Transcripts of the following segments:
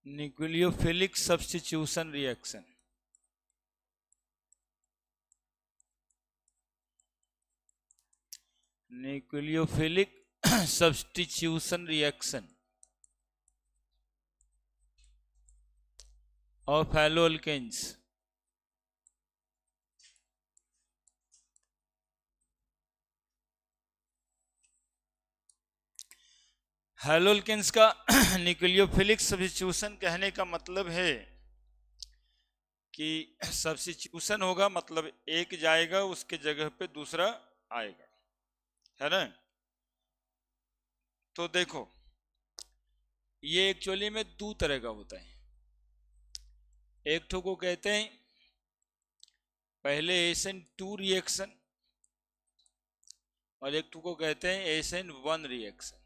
Nucleophilic substitution reaction. Nucleophilic substitution reaction of haloalkanes. Haloalkanes का nucleophilic substitution कहने का मतलब है कि सब्स्टिट्यूशन होगा, मतलब एक जाएगा उसके जगह पे दूसरा आएगा, है ना। तो देखो, ये एक्चुअली में दो तरह का होता है। एक ठो को कहते हैं पहले SN2 रिएक्शन, और एक ठो को कहते हैं SN1 रिएक्शन।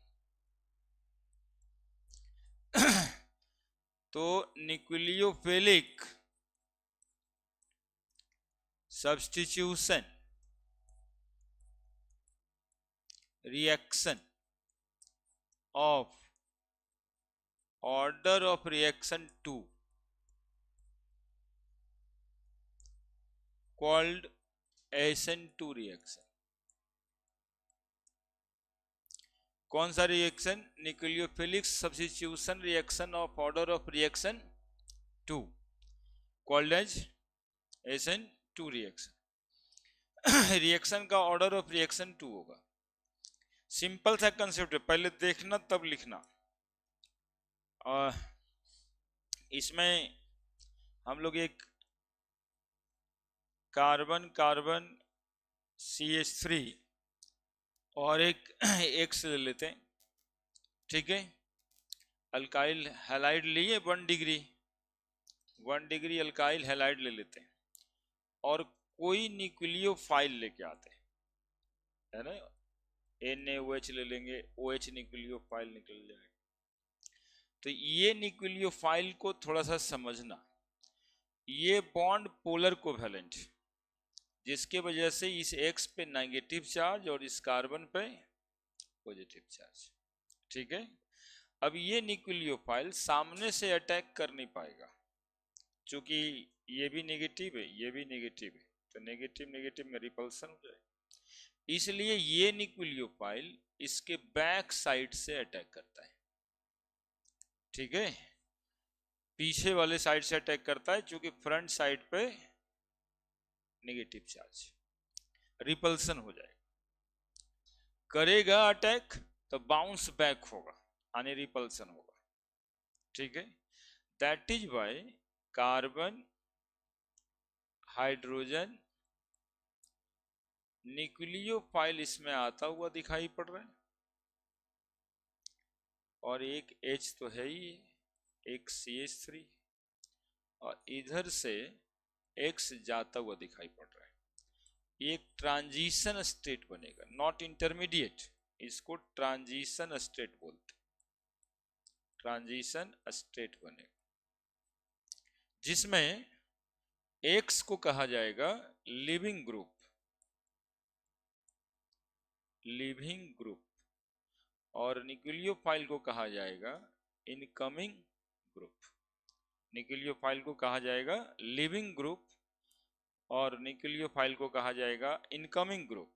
तो nucleophilic substitution reaction of order of reaction 2 called SN2 reaction. कौन सा reaction? Nucleophilic substitution reaction of order of reaction 2 called as SN2 reaction. Reaction का ऑर्डर ऑफ रिएक्शन 2 होगा। सिंपल सा कंसेप्ट है, पहले देखना तब लिखना। और इसमें हम लोग एक कार्बन कार्बन CH3 और एक X ले लेते हैं, ठीक है। अल्काइल हैलाइड लिए 1 डिग्री अल्काइल हैलाइड ले लेते हैं, और कोई न्यूक्लियोफाइल लेके आते हैं, है ना। NaOH ले लेंगे, OH न्यूक्लियोफाइल निकल जाएगा। तो ये न्यूक्लियोफाइल को थोड़ा सा समझना, ये बॉन्ड पोलर कोवैलेंट, जिसके वजह से इस X पे नेगेटिव चार्ज और इस कार्बन पे पॉजिटिव चार्ज, ठीक है। अब ये न्यूक्लियोफाइल सामने से अटैक कर नहीं पाएगा, क्योंकि ये भी नेगेटिव है, ये भी नेगेटिव है, तो नेगेटिव नेगेटिव में रिपल्सन हो जाएगा। इसलिए ये न्यूक्लियोफाइल इसके बैक साइड से अटैक करता है, ठीक है। पीछे वाले साइड से अटैक करता है, क्योंकि फ्रंट साइड पे नेगेटिव चार्ज, रिपल्सन हो जाएगा। करेगा अटैक तो बाउंस बैक होगा, यानी रिपल्सन होगा, ठीक है। That is why carbon hydrogen nucleophile इसमें आता हुआ दिखाई पड़ रहा है, और एक H तो है ही, एक CH3, और इधर से X जाता हुआ दिखाई पड़ रहा है। एक ट्रांजिशन स्टेट बनेगा, नॉट इंटरमीडिएट, इसको ट्रांजिशन स्टेट बोलते, ट्रांजिशन स्टेट बनेगा, जिसमें X को कहा जाएगा लिविंग ग्रुप, लिविंग ग्रुप, और न्यूक्लियोफाइल को कहा जाएगा इनकमिंग ग्रुप। न्यूक्लियोफाइल को कहा जाएगा लिविंग ग्रुप, और न्यूक्लियोफाइल को कहा जाएगा इनकमिंग ग्रुप।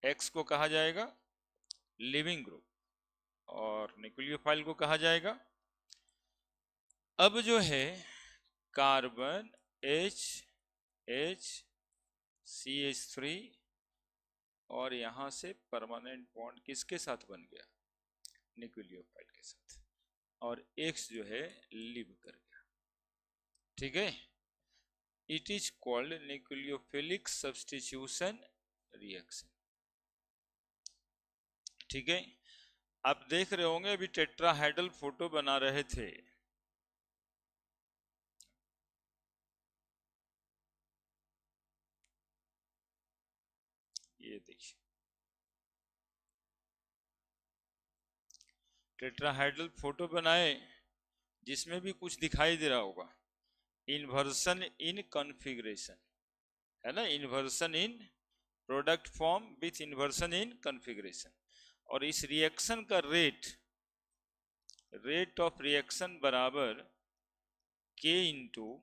X को कहा जाएगा लिविंग ग्रुप, और न्यूक्लियोफाइल को कहा जाएगा। अब जो है कार्बन CH3, और यहां से परमानेंट बॉन्ड किसके साथ बन गया? न्यूक्लियोफाइल के साथ, और X जो है लिव कर गया, ठीक है। It is called nucleophilic substitution reaction, ठीक है। आप देख रहे होंगे अभी टेट्राहाइड्रल फोटो बना रहे थे, ये देखिए टेट्राहाइड्रल फोटो बनाए, जिसमें भी कुछ दिखाई दे रहा होगा, इन्वर्सन इन कॉन्फ़िगरेशन, है ना, inversion in product form with inversion in configuration. और इस रिएक्शन का रेट रेट ऑफ रिएक्शन बराबर K into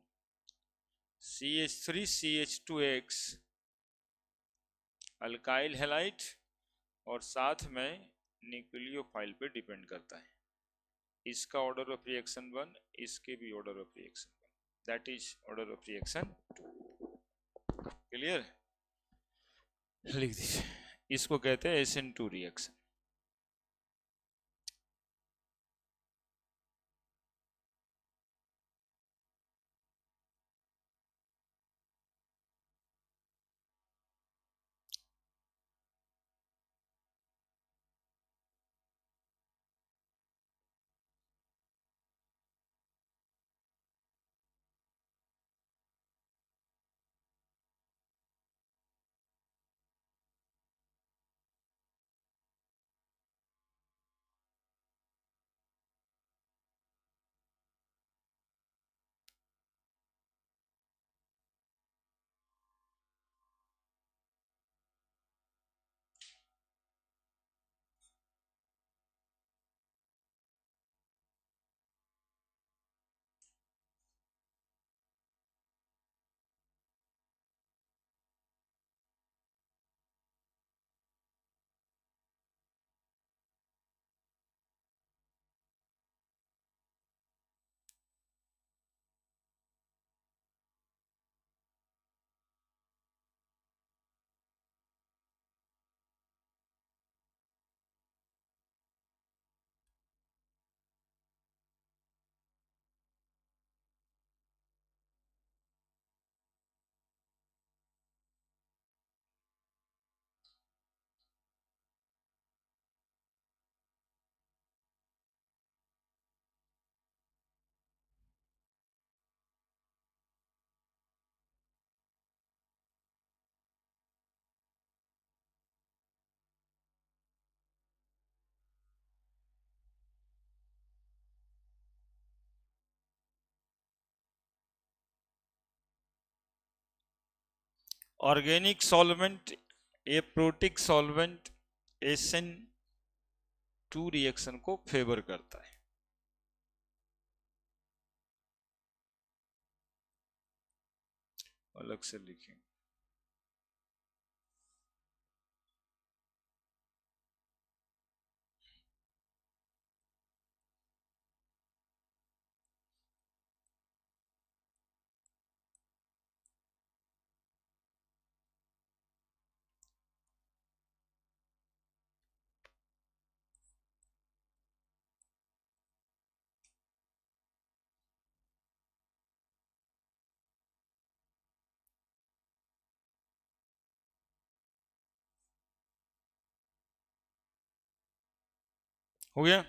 CH3CH2X alkyl halide और साथ में न्यूक्लियोफाइल पे डिपेंड करता है। इसका ऑर्डर ऑफ रिएक्शन 1, इसके भी order of reaction 1, that is order of reaction 2। Clear? लिख दीजिए, इसको कहते हैं SN2 reaction. Organic solvent aprotic solvent SN2 reaction को फेवर करता है। अलग से लिखें। हो गया?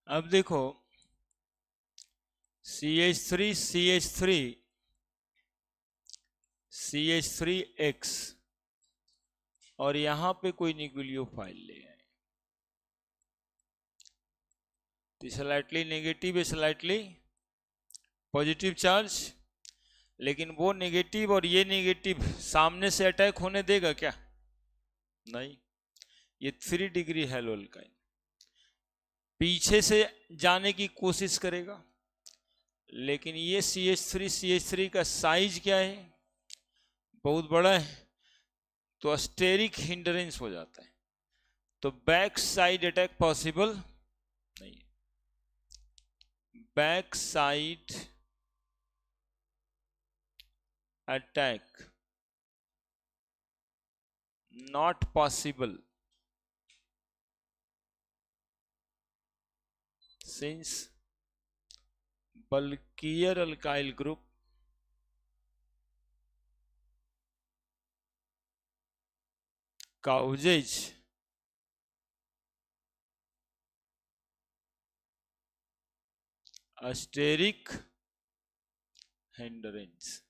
अब देखो CH3 और यहां पे कोई न्यूक्लियोफाइल ले आए, तो slightly negative slightly positive charge, लेकिन वो नेगेटिव और ये नेगेटिव सामने से अटैक होने देगा क्या? नहीं। ये 3 डिग्री हैलो अल्काइन पीछे से जाने की कोशिश करेगा, लेकिन ये CH3 का साइज क्या है? बहुत बड़ा है, तो स्टेरिक हिंड्रेंस हो जाता है, तो बैक साइड अटैक पॉसिबल नहीं है। Back side attack not possible since bulkier alkyl group causes steric hindrance.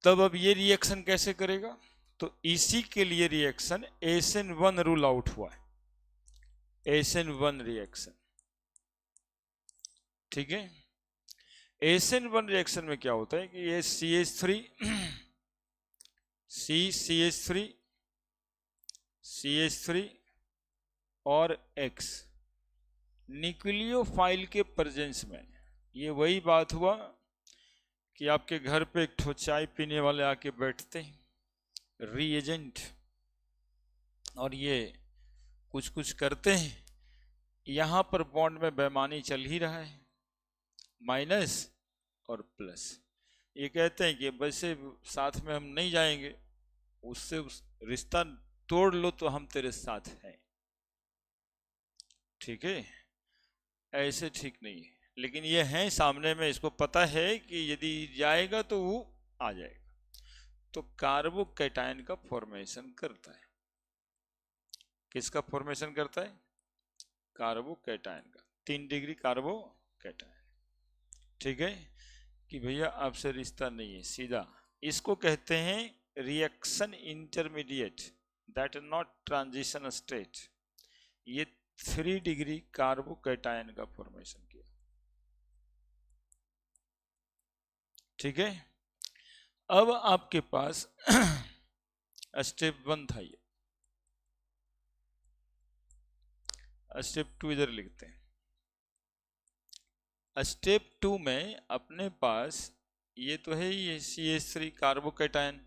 तब अब ये रिएक्शन कैसे करेगा? तो इसी के लिए रिएक्शन SN1 रूल आउट हुआ है, SN1 रिएक्शन। ठीक है, SN1 रिएक्शन में क्या होता है कि ये CH3 CH3 CH3 और X न्यूक्लियोफाइल के प्रेजेंस में, ये वही बात हुआ कि आपके घर पे एक ठो चाय पीने वाले आके बैठते हैं रीएजेंट, और ये कुछ कुछ करते हैं, यहां पर बॉन्ड में बेईमानी चल ही रहा है, माइनस और प्लस। ये कहते हैं कि वैसे साथ में हम नहीं जाएंगे, उससे रिश्ता तोड़ लो तो हम तेरे साथ हैं। ठीक है, ऐसे ठीक नहीं है, लेकिन ये है सामने में, इसको पता है कि यदि जाएगा तो वो आ जाएगा, तो कार्बोकैटायन का फॉर्मेशन करता है। किसका फॉर्मेशन करता है? कार्बोकैटायन का, 3 डिग्री कार्बोकैटायन। ठीक है, कि भैया आपसे रिश्ता नहीं है सीधा। इसको कहते हैं reaction intermediate, that not transition state. ये 3 डिग्री कार्बोकैटायन का फॉर्मेशन किया। ठीक है, अब आपके पास स्टेप 1 था, ये स्टेप 2 इधर लिखते हैं। स्टेप 2 में अपने पास ये तो है, ये CH3 carbocation,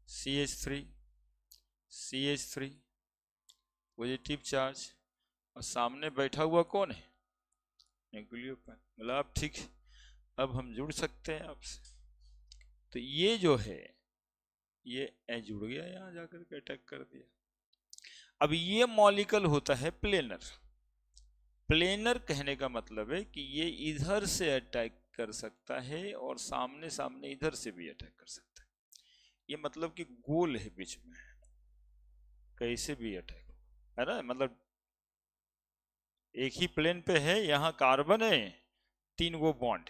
CH3 CH3 positive charge, और सामने बैठा हुआ कौन है? न्यूक्लियोफाइल। मतलब आप ठीक, अब हम जुड़ सकते हैं आपसे। तो ये जो है ये जुड़ गया, यहां जाकर के अटैक कर दिया। अब ये मॉलिक्यूल होता है प्लेनर। प्लेनर कहने का मतलब है कि ये इधर से अटैक कर सकता है और सामने सामने इधर से भी अटैक कर सकता है। ये मतलब कि गोल है बीच में, कैसे भी अटैक है ना, मतलब एक ही प्लेन पे है, यहां कार्बन है, 3 गो बॉन्ड,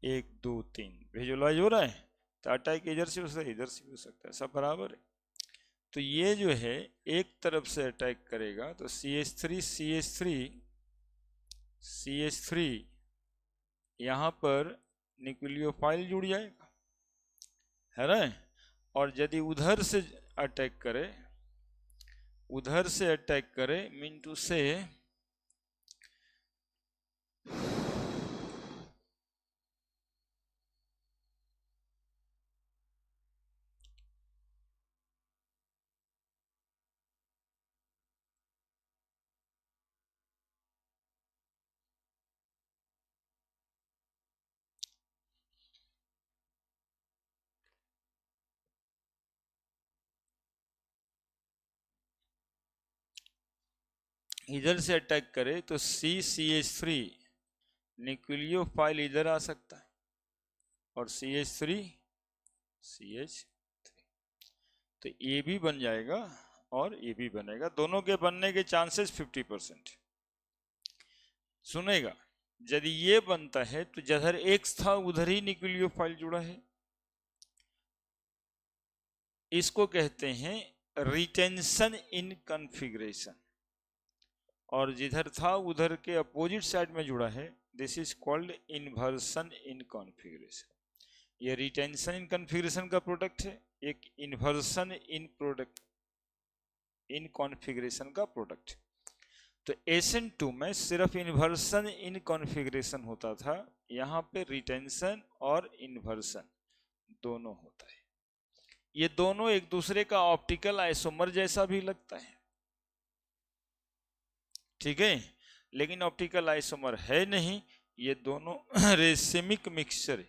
1 2 3 विजुअलाइज हो रहा है, तो अटैक इधर से हो सकता है, इधर से भी हो सकता है, सब बराबर है। तो ये जो है एक तरफ से अटैक करेगा तो CH3 CH3 CH3 यहां पर न्यूक्लियोफाइल जुड़ जाएगा, है ना। और यदि उधर से अटैक करे, उधर से अटैक करे मीन टू से इधर से अटैक करे तो CH3 न्यूक्लियोफाइल इधर आ सकता है, और CH3 CH3, तो ये भी बन जाएगा और ये भी बनेगा, दोनों के बनने के चांसेस 50%। सुनेगा, यदि ये बनता है तो जिधर X था उधर ही न्यूक्लियोफाइल जुड़ा है, इसको कहते हैं रिटेंशन इन कॉन्फ़िगरेशन, और जिधर था उधर के अपोजिट साइड में जुड़ा है, this is called inversion in configuration. ये रिटेंशन इन कॉन्फ़िगरेशन का प्रोडक्ट है, एक inversion in product in configuration का प्रोडक्ट। तो SN2 में सिर्फ इन्वर्सन इन कॉन्फ़िगरेशन होता था, यहाँ पे रिटेंशन और इन्वर्सन दोनों होता है। ये दोनों एक दूसरे का ऑप्टिकल आइसोमर जैसा भी लगता है, ठीक है, लेकिन ऑप्टिकल आइसोमर है नहीं, ये दोनों रेसिमिक मिक्सचर है,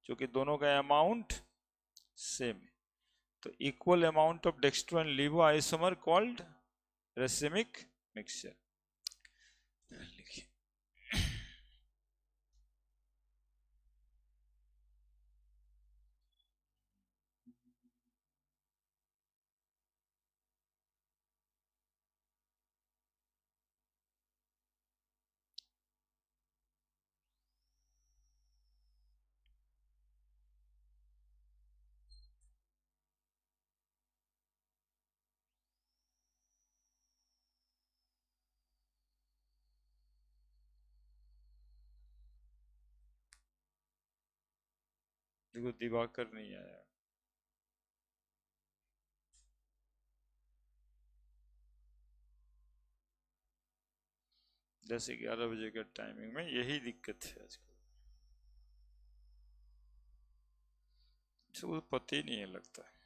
क्योंकि दोनों का अमाउंट सेम है। तो equal amount of dextro and लिवो isomer called racemic mixture. लिखिए, देखो दिवाकर नहीं आया। 10-11 बजे का टाइमिंग में यही दिक्कत है आजकल, इसको पता ही नहीं है लगता है।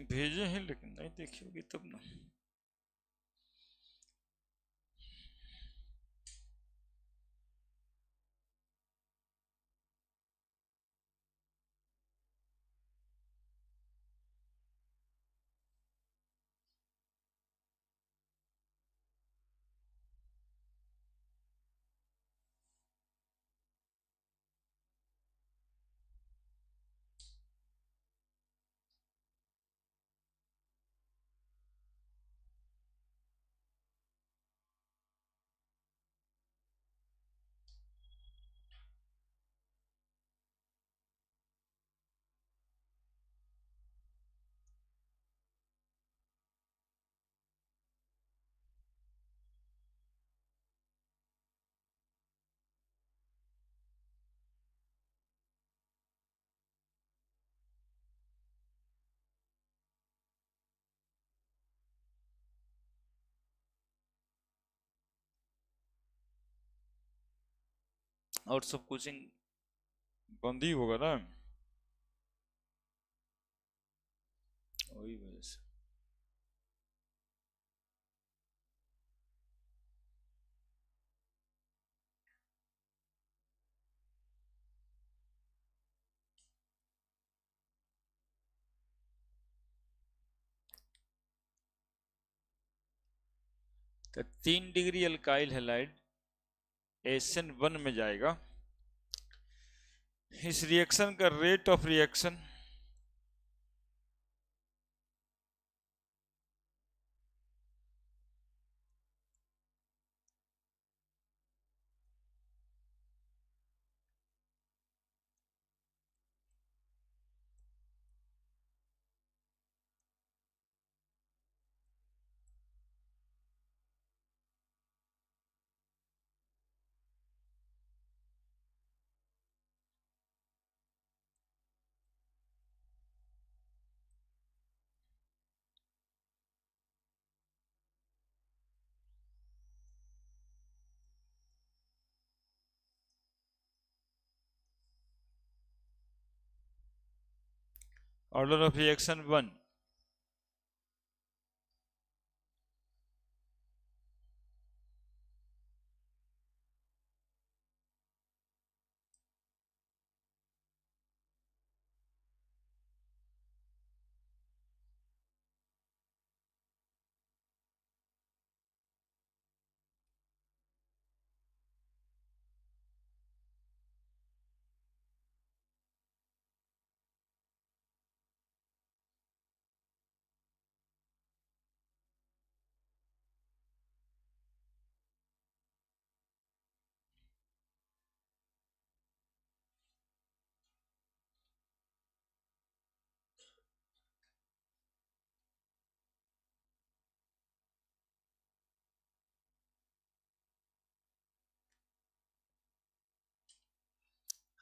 भेजे हैं लेकिन नहीं देखी होगी तब ना। और सब कोचिंग बंद ही होगा ना, वही वजह से। तो 3 डिग्री अल्काइल हैलाइड SN1 में जाएगा। इस रिएक्शन का rate of reaction order of reaction 1।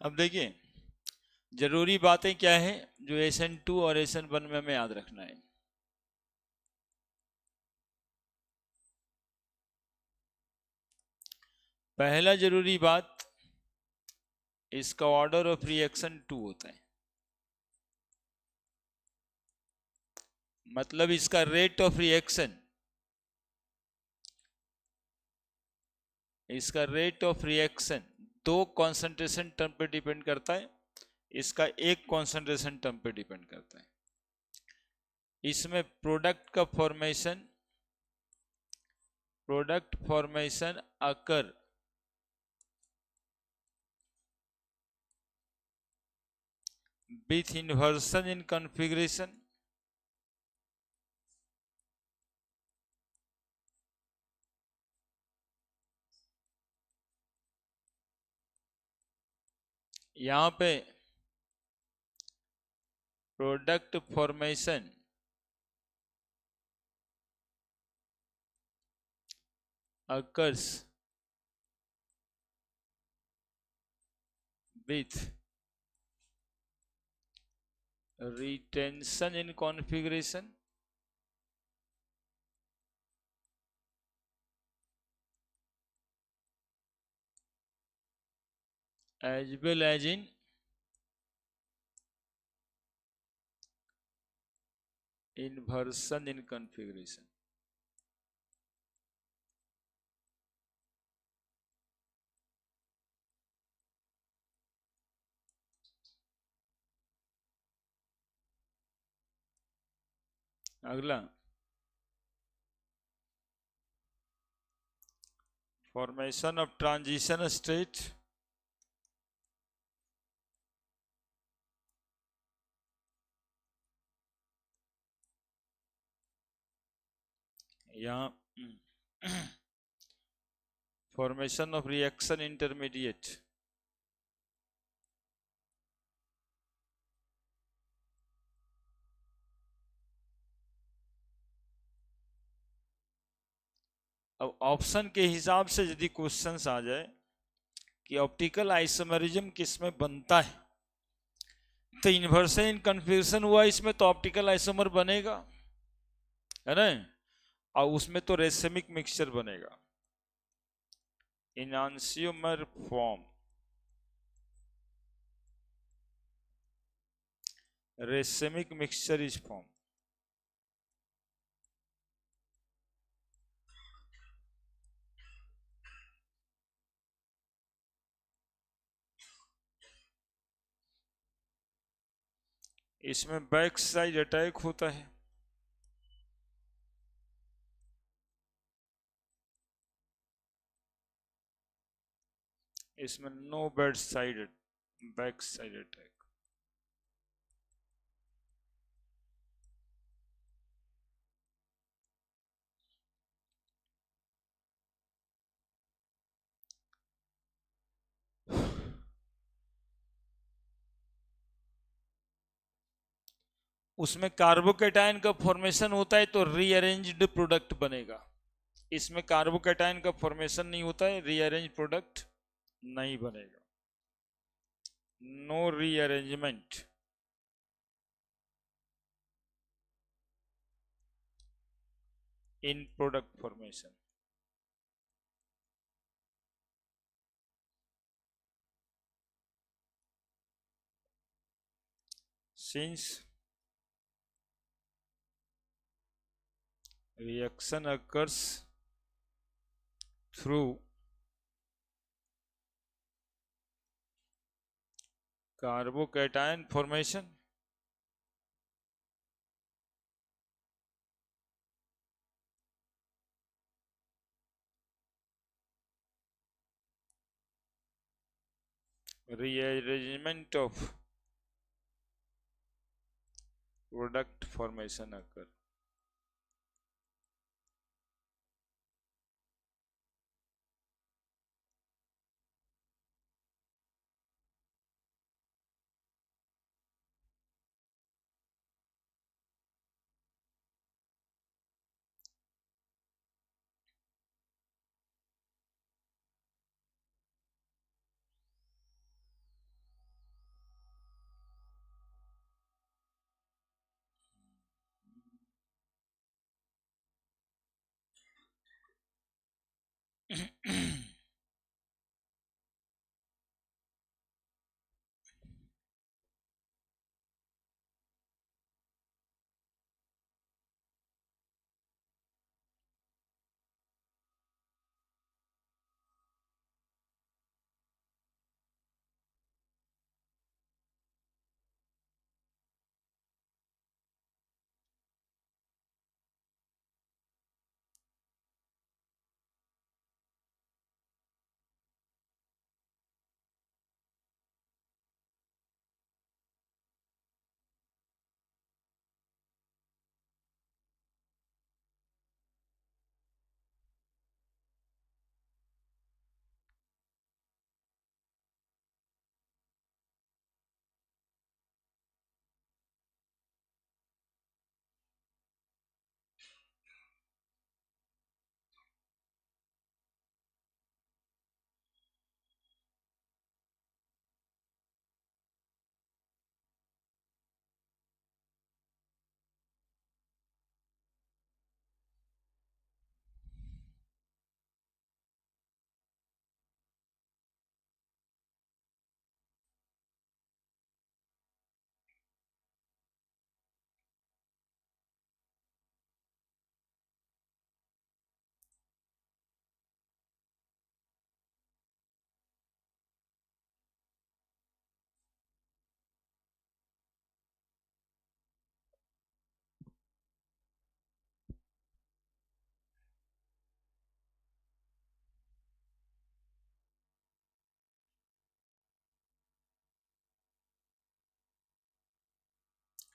अब देखिए जरूरी बातें क्या है जो SN2 और SN1 में हमें याद रखना है। पहला जरूरी बात, इसका ऑर्डर ऑफ रिएक्शन 2 होता है, मतलब इसका रेट ऑफ रिएक्शन, इसका rate of reaction 2 concentration term पे डिपेंड करता है, इसका 1 कॉन्सेंट्रेशन टर्म पे डिपेंड करता है। इसमें product formation occur with inversion in configuration, यहां पे product formation occurs with retention in configuration as well as in inversion in configuration. अगला formation of transition state यहाँ formation of reaction intermediate अब option के हिसाब से यदि क्वेश्चंस आ जाए कि ऑप्टिकल आइसोमेरिज्म किस में बनता है तो इन्वर्सन इन कन्फ्यूजन हुआ इसमें तो ऑप्टिकल आइसोमर बनेगा, है ना, और उसमें तो रेसेमिक मिक्सचर बनेगा। Enantiomer form racemic mixture is form. इसमें बैक साइड अटैक होता है, इसमें नो बैक साइड अटैक। उसमें कार्बोकेटायन का फॉर्मेशन होता है तो रीअरेंज्ड प्रोडक्ट बनेगा, इसमें कार्बोकेटायन का फॉर्मेशन नहीं होता है, रीअरेंज प्रोडक्ट नहीं बनेगा, no rearrangement. In product formation since reaction occurs through carbocation formation rearrangement of product formation occur।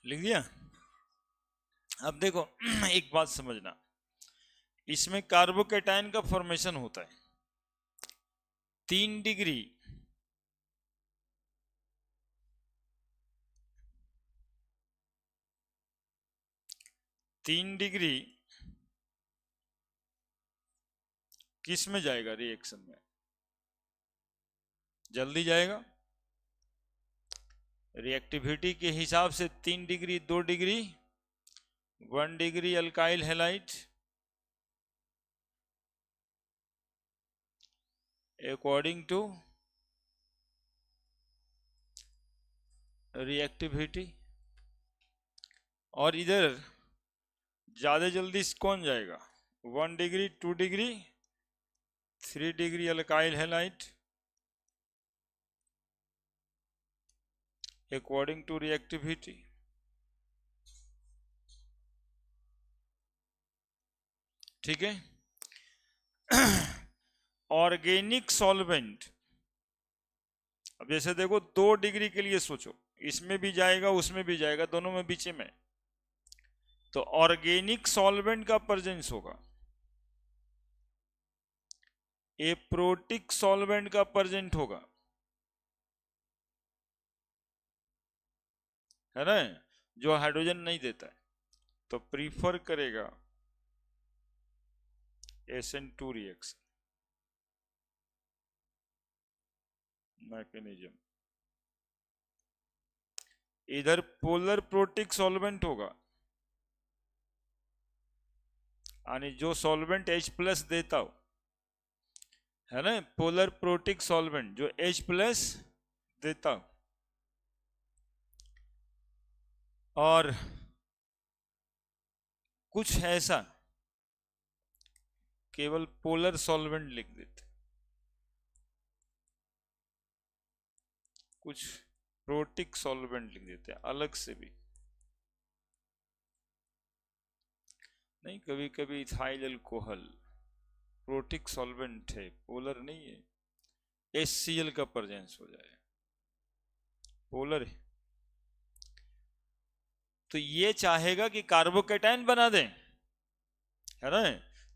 लिख दिया। अब देखो एक बात समझना, इसमें कार्बोकेटाइन का फॉर्मेशन होता है 3 डिग्री, तीन डिग्री किस में जाएगा रिएक्शन में, जल्दी जाएगा रिएक्टिविटी के हिसाब से 3 degree, 2 degree, 1 degree alkyl halide according to reactivity. और इधर ज्यादा जल्दी कौन जाएगा, 1 degree, 2 degree, 3 degree alkyl halide according to reactivity. ठीक है। ऑर्गेनिक सॉल्वेंट, अब जैसे देखो 2 डिग्री के लिए सोचो, इसमें भी जाएगा उसमें भी जाएगा, दोनों में बीच में, तो ऑर्गेनिक सॉल्वेंट का प्रेजेंस होगा, एप्रोटिक सॉल्वेंट का प्रेजेंट होगा, है ना, जो हाइड्रोजन नहीं देता है, तो प्रीफर करेगा SN2 रिएक्शन मैकेनिज्म। इधर पोलर प्रोटिक सॉल्वेंट होगा, यानी जो सॉल्वेंट H+ देता हो, है ना, पोलर प्रोटिक सॉल्वेंट जो H+ देता हो, और कुछ ऐसा केवल पोलर सॉल्वेंट लिख देते, कुछ प्रोटिक सॉल्वेंट लिख देते हैं अलग से भी, नहीं कभी कभी इथाइल अल्कोहल प्रोटिक सॉल्वेंट है, पोलर नहीं है, HCl का प्रेजेंस हो जाए, पोलर है, तो ये चाहेगा कि कार्बोकेटाइन बना दें, है ना,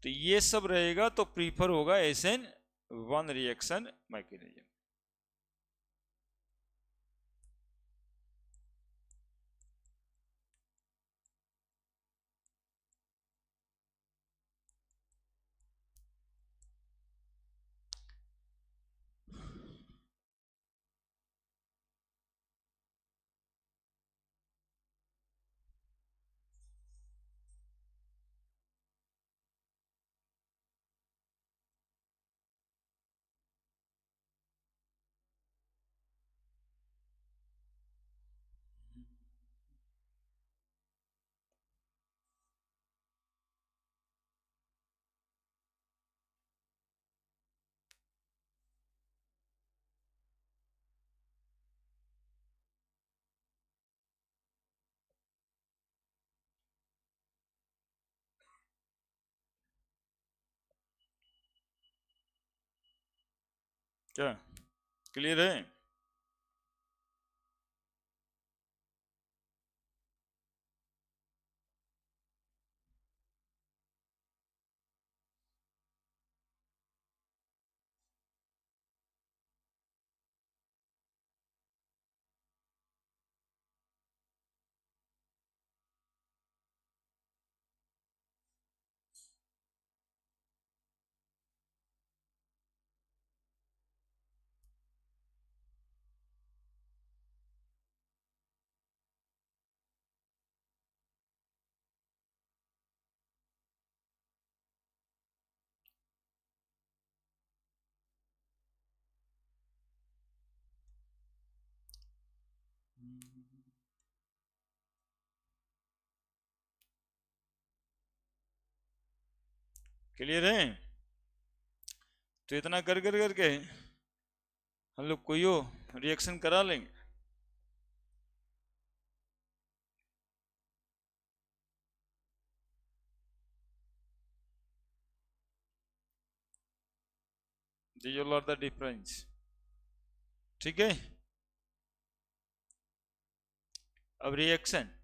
तो ये सब रहेगा, तो प्रीफर होगा SN1 रिएक्शन मैकेनिज्म। क्या क्लियर है? क्लियर है? तो इतना कर कर करके हम लोग कोई रिएक्शन करा लेंगे। These all are the difference। ठीक है, अब रिएक्शन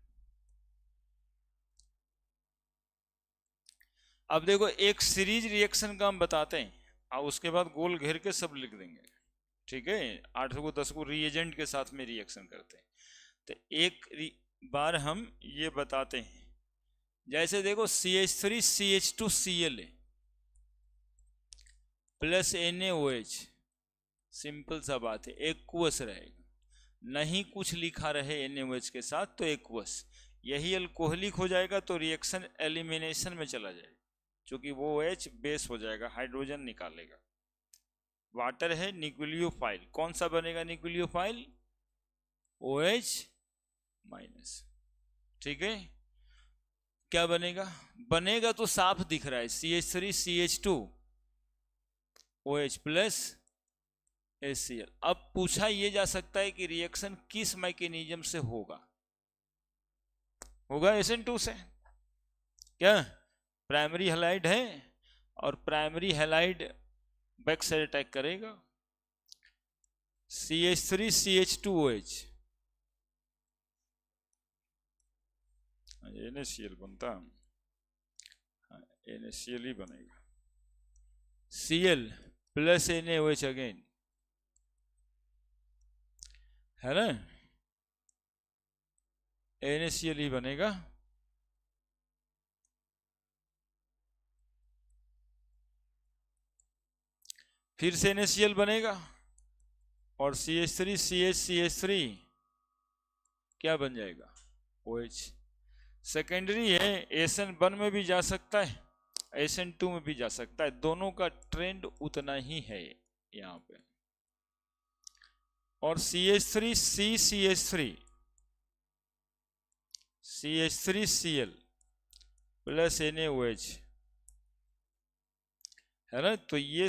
अब देखो एक सीरीज रिएक्शन का हम बताते हैं और उसके बाद गोल घेर के सब लिख देंगे, ठीक है। 8 को 10 को रिएजेंट के साथ में रिएक्शन करते हैं। तो एक बार हम ये बताते हैं, जैसे देखो CH3 CH2Cl plus NaOH, simple सा बात है, एक्वस रहेगा, नहीं कुछ लिखा रहे NaOH के साथ तो एक्वस, यही अल्कोहलिक हो जाएगा तो रिएक्शन एलिमिनेशन में चला जाएगा, क्योंकि वो OH बेस हो जाएगा, हाइड्रोजन निकालेगा। वाटर है न्यूक्लियोफाइल, कौन सा बनेगा न्यूक्लियोफाइल? OH माइनस, ठीक है। क्या बनेगा? बनेगा तो साफ दिख रहा है, CH3 CH2 OH plus HCl। अब पूछा ये जा सकता है कि रिएक्शन किस मैकेनिज्म से होगा? होगा SN2 से। क्या प्राइमरी हैलाइड है और primary halide back side attack करेगा, CH3 CH2OH NaCl बनता, NaCl ही बनेगा, Cl प्लस NaOH अगेन, है ना, NaCl ही बनेगा। फिर से NaCl बनेगा और CH3 CH3 क्या बन जाएगा? OH। सेकेंडरी है, SN1 में भी जा सकता है, SN2 में भी जा सकता है, दोनों का ट्रेंड उतना ही है यहाँ पे। और CH3 CH3Cl प्लस NaOH, है ना, तो ये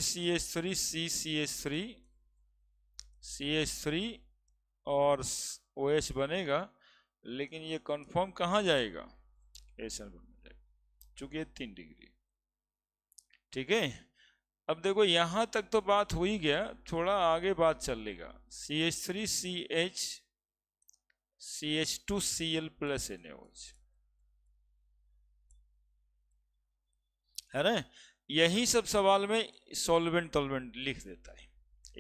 CH3 और OH बनेगा, लेकिन ये कंफर्म कहाँ जाएगा? SN1 में जाएगा, चूंकि ये 3 डिग्री, ठीक है। अब देखो यहां तक तो बात हो ही गया, थोड़ा आगे बात चलेगा। CH3CH2Cl प्लस NaOH, है ना, यही सब सवाल में सॉल्वेंट टॉल्वेंट लिख देता है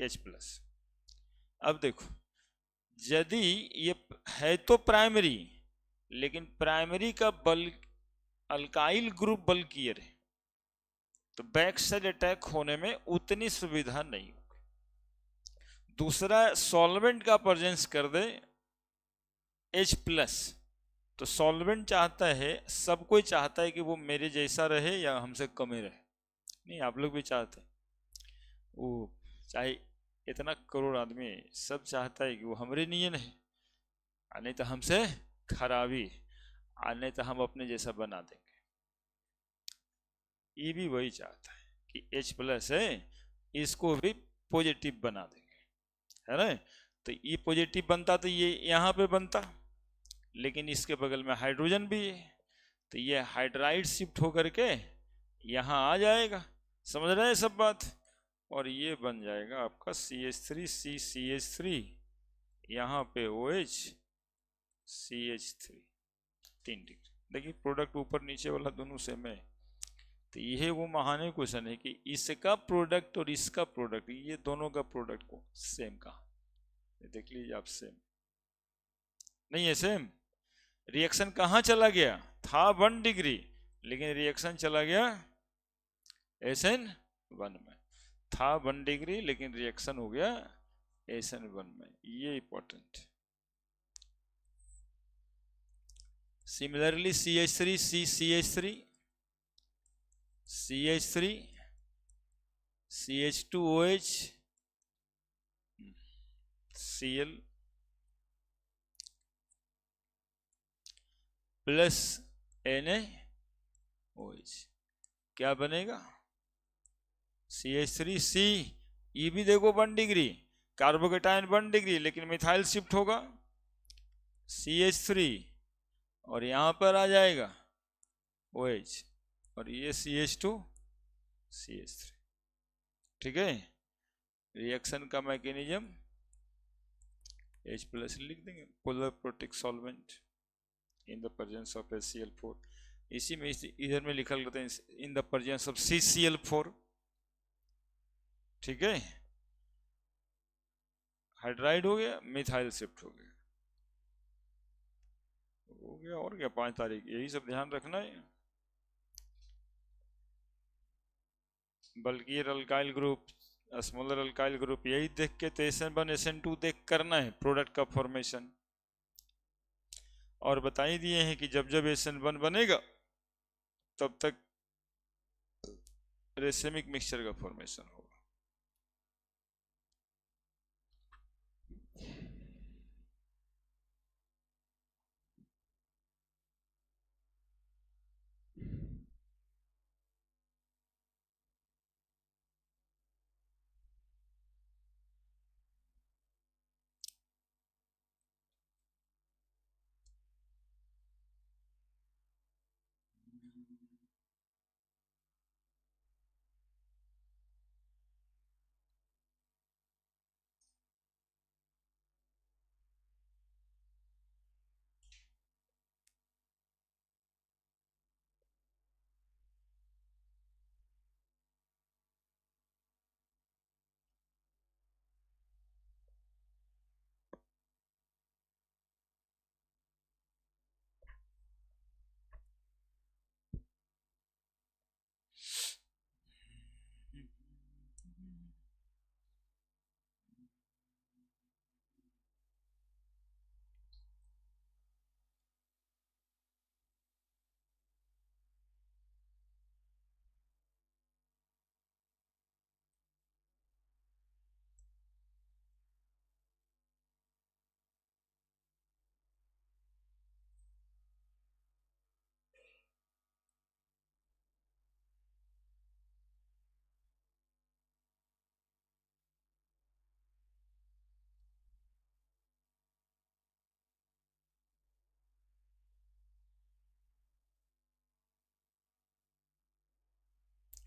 H प्लस। अब देखो यदि ये है तो प्राइमरी, लेकिन प्राइमरी का बल्क अल्काइल ग्रुप बल्कियर है, तो बैक साइड अटैक होने में उतनी सुविधा नहीं होगी। दूसरा सॉल्वेंट का प्रेजेंस कर दे H प्लस, तो सॉल्वेंट चाहता है, सब कोई चाहता है कि वो मेरे जैसा रहे या हमसे कम रहे, नहीं आप लोग भी चाहते हैं, वो चाहे इतना करोड़ आदमी सब चाहता है कि वो हमरे नियन है, नहीं तो हमसे खराबी, नहीं तो हम अपने जैसा बना देंगे। ये भी वही चाहता है कि H प्लस है, इसको भी पॉजिटिव बना देंगे, है ना। तो ये पॉजिटिव बनता तो ये यहाँ पे बनता, लेकिन इसके बगल में हाइड्रोजन भी है, तो ये हाइड्राइड शिफ्ट होकर के यहाँ आ जाएगा, समझ रहे हैं सब बात, और ये बन जाएगा आपका CH3 यहाँ पे OH CH3, 3 डिग्री। देखिए प्रोडक्ट ऊपर नीचे वाला दोनों सेम है, तो यह वो महाने क्वेश्चन है कि इसका प्रोडक्ट और इसका प्रोडक्ट, ये दोनों का प्रोडक्ट को सेम कहा, देख लीजिए आप, सेम नहीं है, सेम। रिएक्शन कहाँ चला गया था? 1 डिग्री, लेकिन रिएक्शन चला गया SN1 में, था 1 डिग्री लेकिन रिएक्शन हो गया SN1 में, ये important. Similarly CH3 CH2OH Cl plus NaOH, क्या बनेगा? CH3C, ये भी देखो 1 डिग्री, कार्बोकेटाइन 1 डिग्री, लेकिन मिथाइल शिफ्ट होगा CH3 और यहां पर आ जाएगा OH, और ये CH2 CH3, ठीक है। रिएक्शन का मैकेनिज्म H प्लस लिख देंगे, polar protic solvent in the presence of HCl4। इसी में इधर में लिखा रहते हैं in the presence of CCl4। ठीक है, हाइड्राइड हो गया, मिथाइल शिफ्ट हो गया, और क्या 5 तारीख, यही सब ध्यान रखना है। बल्कि alkyl group, smaller alkyl group, यही देख के तो SN1 SN2 देख करना है प्रोडक्ट का फॉर्मेशन। और बता ही दिए हैं कि जब जब SN1 बनेगा तब तक रेसेमिक मिक्सचर का फॉर्मेशन होगा।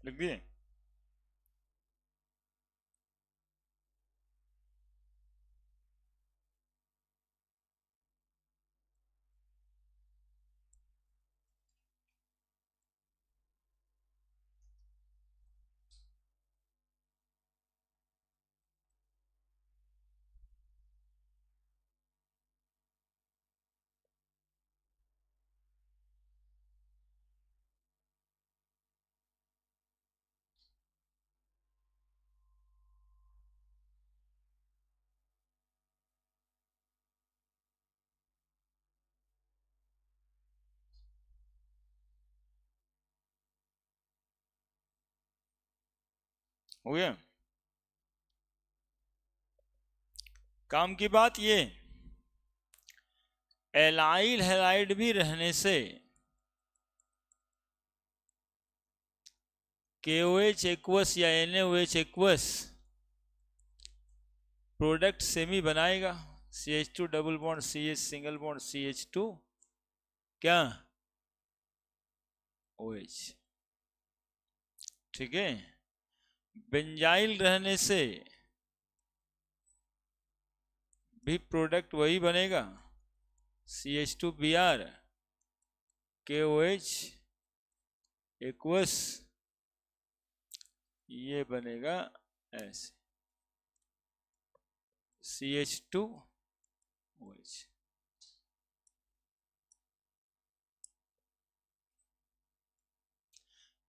लिख दिए? हो गया? काम की बात ये, एलाइल हैलाइड भी रहने से KOH एक्वस या NaOH एक्वस प्रोडक्ट सेमी बनाएगा, CH2 double bond CH single bond CH2 क्या OH। ठीक है, बेंजाइल रहने से भी प्रोडक्ट वही बनेगा, CH2Br KOH एक्वस, ये बनेगा ऐसे CH2OH।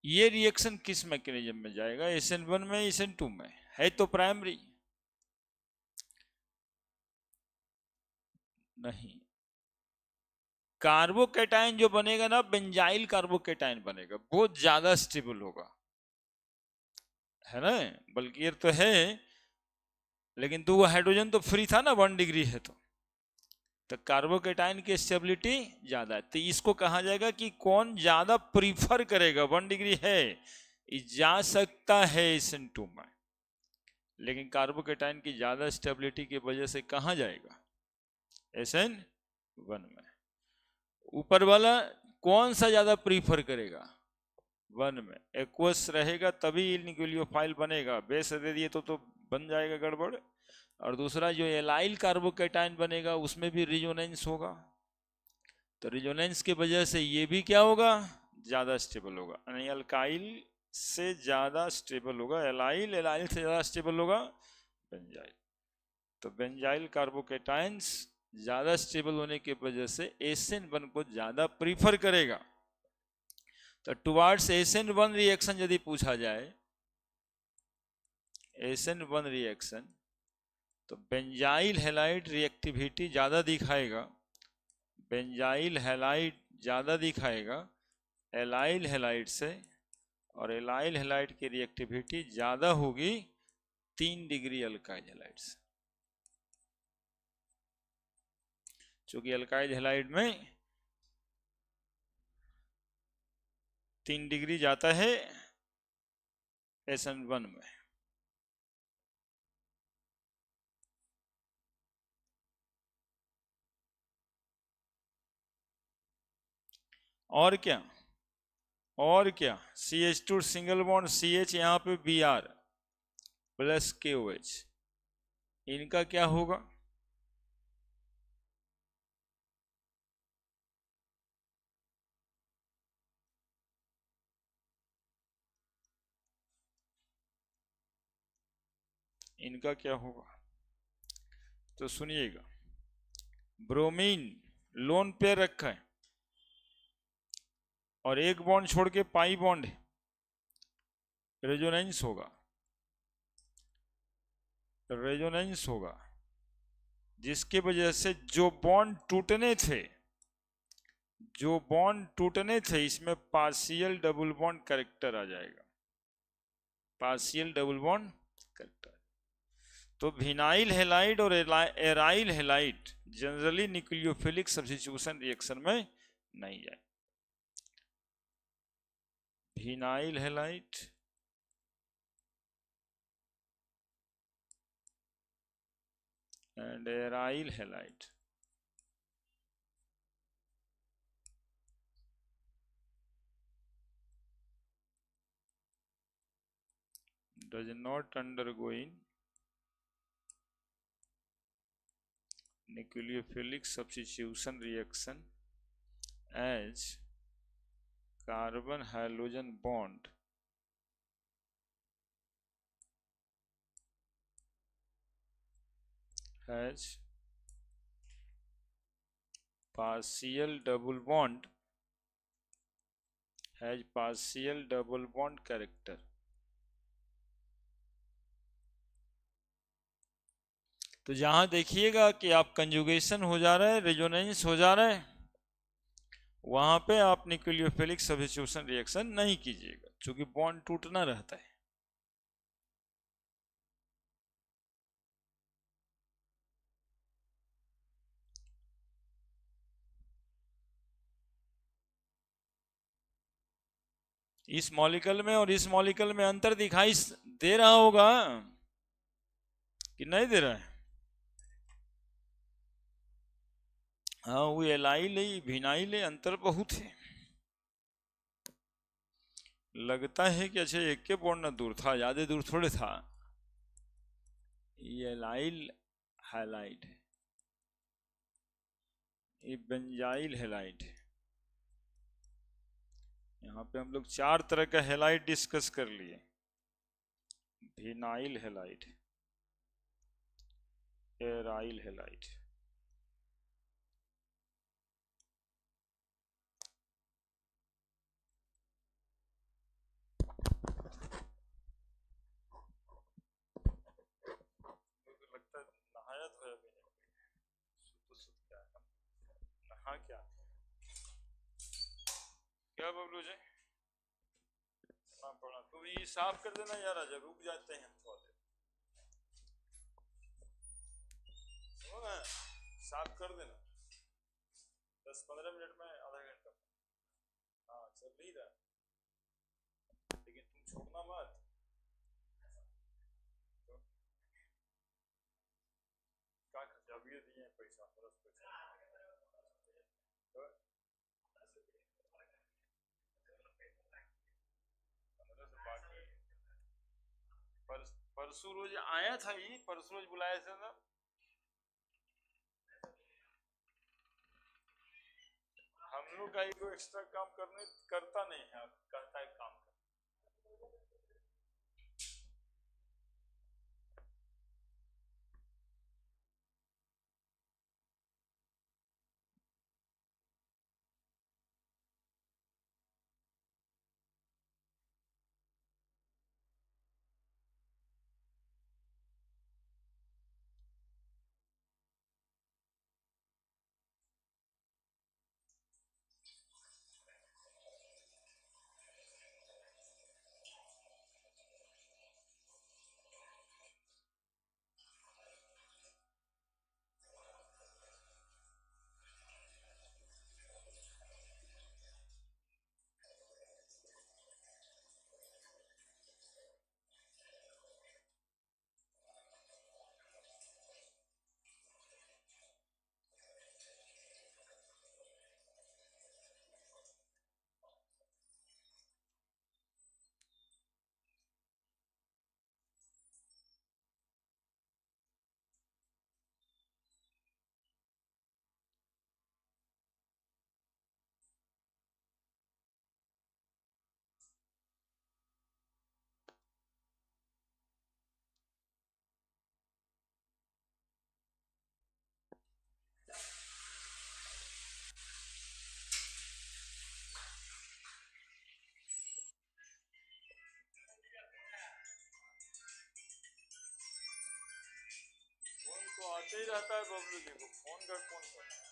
ये रिएक्शन किस मैकेनिज्म में जाएगा? SN1 में, SN2 में है तो प्राइमरी नहीं। कार्बोकेटाइन जो बनेगा ना, बेंजाइल कार्बोकेटाइन बनेगा, बहुत ज्यादा स्टेबल होगा, है ना? बल्कि ये तो है, लेकिन 2 हाइड्रोजन तो फ्री था ना, 1 डिग्री है तो कार्बोकेटाइन की स्टेबिलिटी ज्यादा है। तो इसको कहा जाएगा कि कौन ज्यादा प्रीफर करेगा। 1 डिग्री है, जा सकता है SN2 में, लेकिन कार्बोकेटाइन की ज्यादा स्टेबिलिटी की वजह से कहाँ जाएगा? SN1 में। ऊपर वाला कौन सा ज्यादा प्रीफर करेगा? 1 में। एक्वस रहेगा तभी न्यूक्लियोफाइल बनेगा, बेस दे दिए तो बन जाएगा गड़बड़। और दूसरा जो एलाइल कार्बोकेटाइन बनेगा उसमें भी रिजोनेंस होगा, तो रिजोनेंस की वजह से ये भी क्या होगा? ज्यादा स्टेबल होगा, यानी अल्काइल से ज्यादा स्टेबल होगा एलाइल, एलाइल से ज्यादा स्टेबल होगा बेंजाइल। तो बेंजाइल कार्बोकेटाइंस ज्यादा स्टेबल होने की वजह से SN1 को ज्यादा प्रीफर करेगा। तो टुवार्ड्स SN1 रिएक्शन यदि पूछा जाए, SN1 रिएक्शन, तो बेंजाइल हैलाइड रिएक्टिविटी ज्यादा दिखाएगा, बेंजाइल हैलाइड ज्यादा दिखाएगा एलाइल हैलाइड से, और एलाइल हैलाइड की रिएक्टिविटी ज्यादा होगी 3 डिग्री अल्काइल हैलाइड से, क्योंकि अल्काइल हैलाइड में 3 डिग्री जाता है SN1 में। और क्या, और क्या, CH2 सिंगल बॉन्ड CH, यहाँ पे Br प्लस KOH, इनका क्या होगा, इनका क्या होगा। तो सुनिएगा, ब्रोमीन लोन पेयर रखा है और एक बॉन्ड छोड़ के पाई बॉन्ड है, रेजोनेंस होगा, रेजोनेंस होगा, जिसके वजह से जो बॉन्ड टूटने थे, जो बॉन्ड टूटने थे, इसमें पार्शियल डबल बॉन्ड कैरेक्टर आ जाएगा, पार्शियल डबल बॉन्ड कैरेक्टर। तो विनाइल हैलाइड और aryl halide generally nucleophilic substitution reaction में नहीं जाए। Vinyl halide and aryl halide does not undergo in nucleophilic substitution reaction as carbon halogen bond has partial double bond, has partial double bond character। तो जहां देखिएगा कि आप conjugation हो जा रहा है, रेजोनेंस हो जा रहा है, वहां पे आप न्यूक्लियोफिलिक सब्स्टिट्यूशन रिएक्शन नहीं कीजिएगा, क्योंकि बॉन्ड टूटना रहता है। इस मॉलिक्यूल में और इस मॉलिक्यूल में अंतर दिखाई दे रहा होगा कि नहीं दे रहा है। हाँ, वो एलाइल है, विनाइल है, अंतर बहुत है। लगता है कि अच्छा एक के बॉन्ड ना दूर था, ज्यादा दूर थोड़े था। ये एलाइल हैलाइड है, ये बेंजाइल हैलाइड है। यहाँ पे हम लोग 4 तरह का हैलाइड डिस्कस कर लिए, विनाइल हैलाइड, एराइल हैलाइड, लगता है नहाया धोया भी नहीं, सुध क्या नहा क्या बबलू जी, ना पड़ा तो ये साफ कर देना यार, आजा रुक जाते हैं थोड़ा देर, ना साफ कर देना 10-15 मिनट में, आधा घंटा। हाँ चल ही रहा, लेकिन तुम छोड़ना मत। तो क्या खर्चा भी दिए पैसा, बरस पैसा तो बाकी परसों रोज आया था, ये परसों रोज बुलाया था ना। हम लोग का ईगो एक्स्ट्रा काम करने करता नहीं है, कहता है काम कर। फोन तो आते ही रहता है बबलू जी को, फोन का कौन करता है।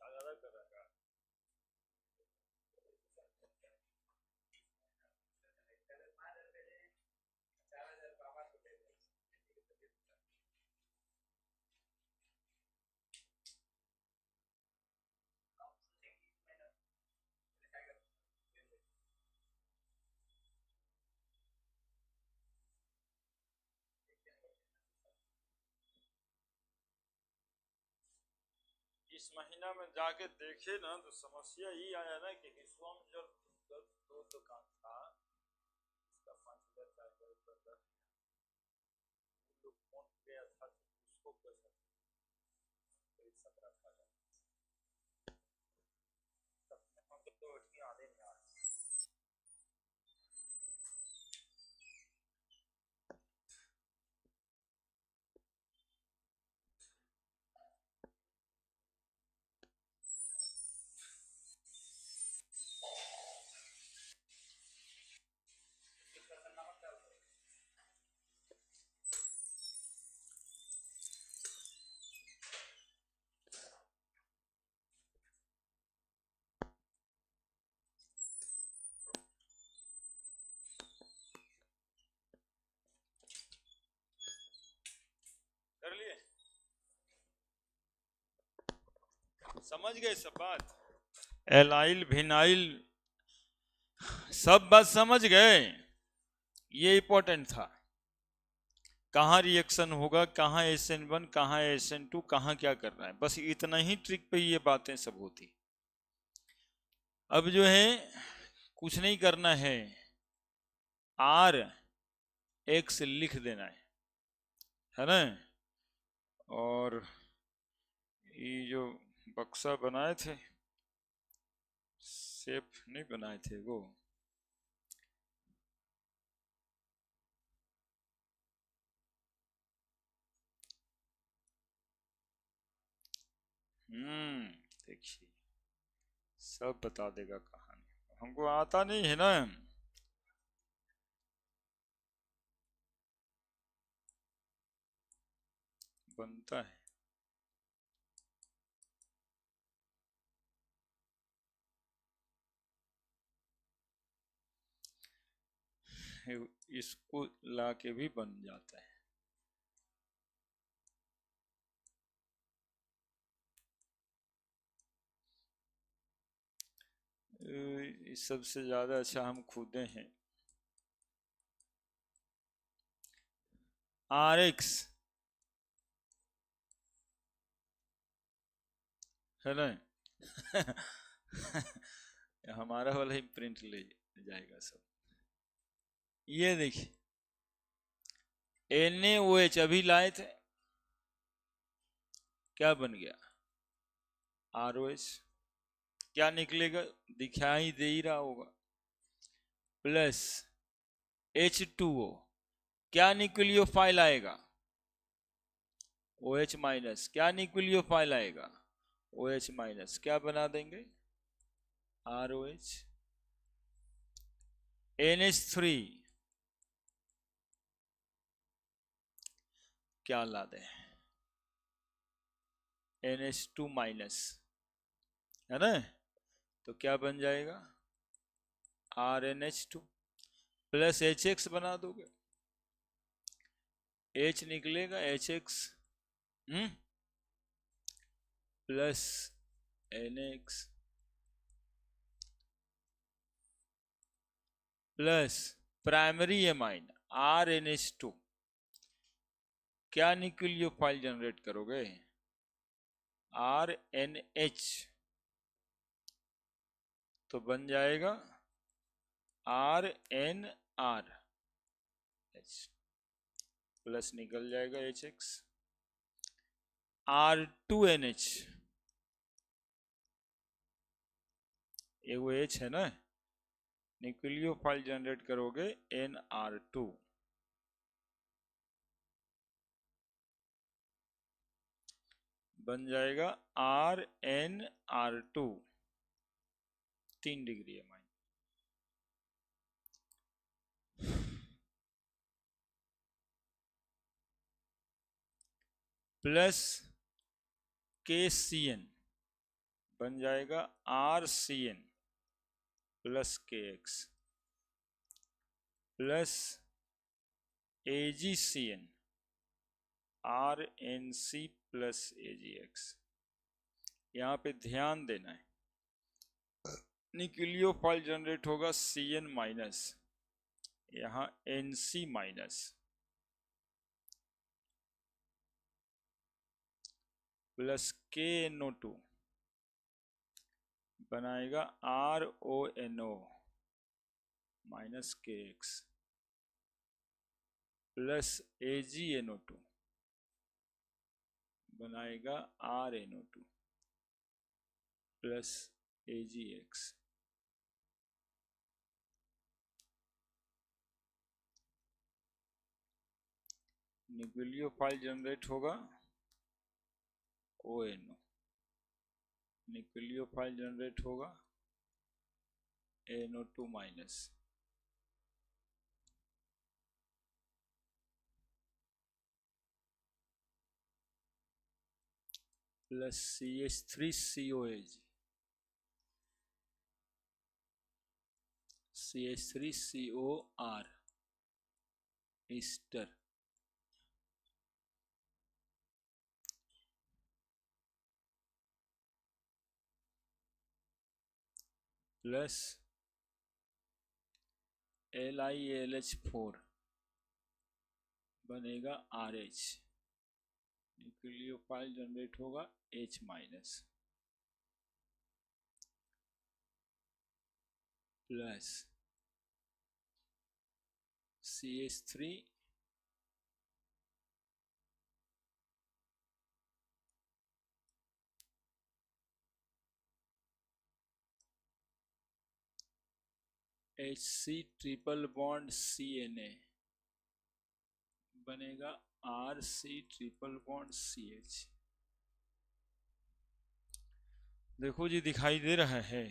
ज्यादा कर रहा है। इस महीना में जाके देखे ना तो समस्या ये आया ना कि विश्वम जो दो दुकान था, इसका 5,000 4,000 रुपये लोग फोन गया था तो उसको पैसा करीब 17,000 हम तो इतनी आने नहीं आ रही। कर लिए, समझ गए सब बात, एलाइल विनाइल सब बात समझ गए। ये इंपॉर्टेंट था, कहाँ रिएक्शन होगा, कहाँ SN1 कहाँ SN2 कहाँ क्या करना है, बस इतना ही ट्रिक पे ये बातें सब होती। अब जो है कुछ नहीं करना है, R X लिख देना है ना, और ये जो बक्सा बनाए थे, शेप नहीं बनाए थे वो, देखिए सब बता देगा कहानी, हमको आता नहीं है ना। बनता है, इसको ला के भी बन जाता है। सबसे ज्यादा अच्छा हम खुदे हैं। RX है ना। हमारा वाला ही प्रिंट ले जाएगा सब। ये देखिए NaOH अभी लाए थे, क्या बन गया? ROH। क्या निकलेगा? दिखाई दे ही रहा होगा, प्लस H2O। क्या न्यूक्लियोफाइल आएगा? OH minus. क्या न्यूक्लियोफाइल आएगा? OH minus. क्या बना देंगे? ROH। NH3 क्या ला दें? NH2 माइनस, है ना। तो क्या बन जाएगा? RNH2 प्लस HX बना दोगे, H निकलेगा HX plus NX plus primary amine RNH2। क्या न्यूक्लियोफाइल जनरेट करोगे? RNH। तो बन जाएगा RNR H प्लस निकल जाएगा HX। R2NH, वो H है ना, न्यूक्लियोफाइल जनरेट करोगे NR2। बन जाएगा RNR2, 3 डिग्री है माइन। प्लस KCN बन जाएगा RCN plus KX plus AgCN RNC plus AgX। यहाँ पे ध्यान देना है, न्यूक्लियोफाइल जनरेट होगा CN माइनस, यहाँ NC माइनस प्लस KNO2 बनाएगा RONO minus KX plus AgNO2 बनाएगा RNO2 plus AgX। Nucleophile generate होगा ONO, न्यूक्लियोफाइल जनरेट होगा NO2 minus plus CH3COAG, CH3COR Easter plus LiAlH4 बनेगा RH, न्यूक्लियोफाइल जनरेट होगा H minus plus CH3 HC triple bond CNA बनेगा RC triple bond CH। देखो जी दिखाई दे रहा है।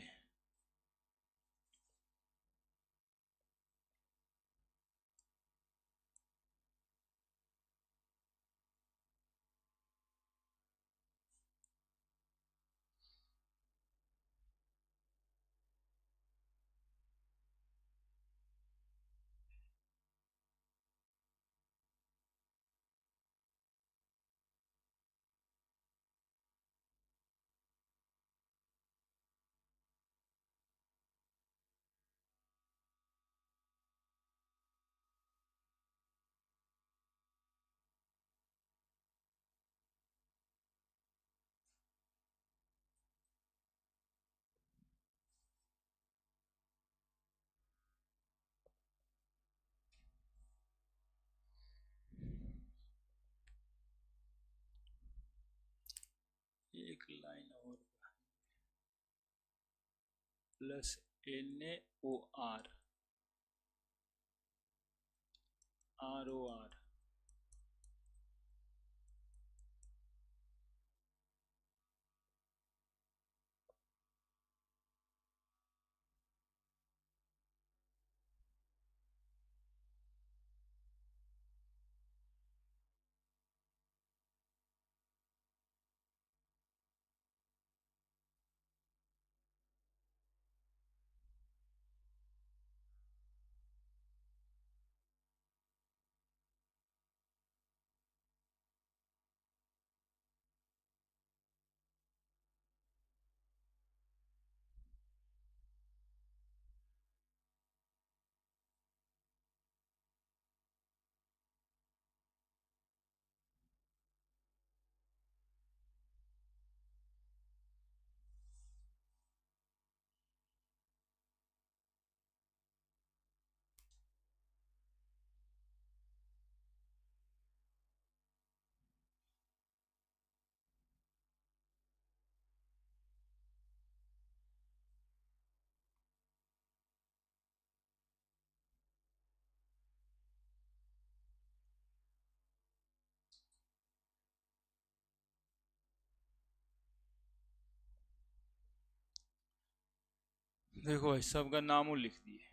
एक लाइन और प्लस NaOR ROR देखो भाई सबका नामो लिख दिए।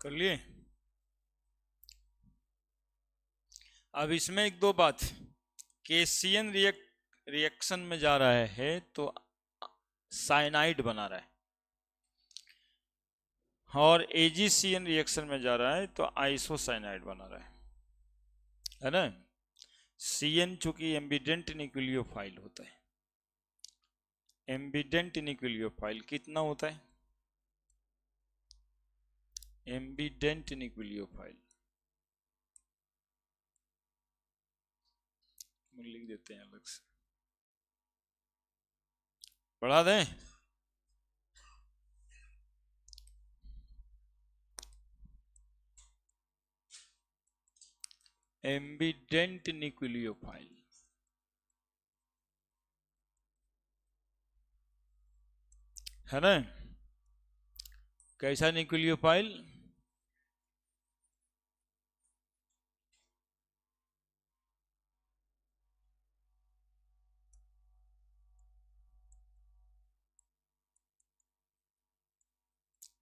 कर लिए। अब इसमें एक दो बात, केसीएन रिएक्शन में जा रहा है तो साइनाइड बना रहा है, और एजीसीएन रिएक्शन में जा रहा है तो आइसोसाइनाइड बना रहा है ना। सीएन चूंकि एम्बिडेंट न्यूक्लियोफाइल होता है, एम्बिडेंट न्यूक्लियोफाइल कितना होता है, एम्बिडेंट न्यूक्लियोफाइल लिख देते हैं अलग से, पढ़ा दें। एम्बिडेंट न्यूक्लियोफाइल है ना। कैसा न्यूक्लियोफाइल,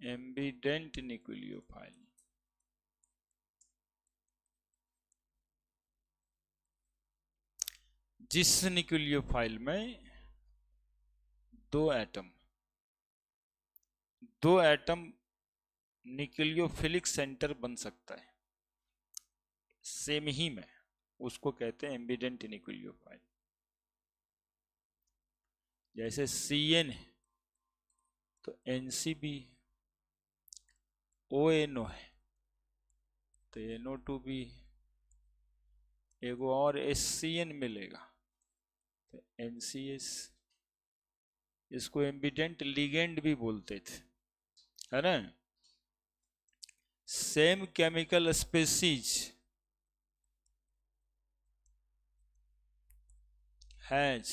एम्बिडेंट न्यूक्लियोफाइल। जिस न्यूक्लियोफाइल में दो एटम न्यूक्लियोफिलिक सेंटर बन सकता है सेम ही में, उसको कहते हैं एम्बिडेंट न्यूक्लियोफाइल। जैसे CN है तो NCB, ONO है तो NO2 भी, एगो और SCN मिलेगा तो NCS। इसको एम्बिडेंट लिगेंड भी बोलते थे, है ना। Same chemical species has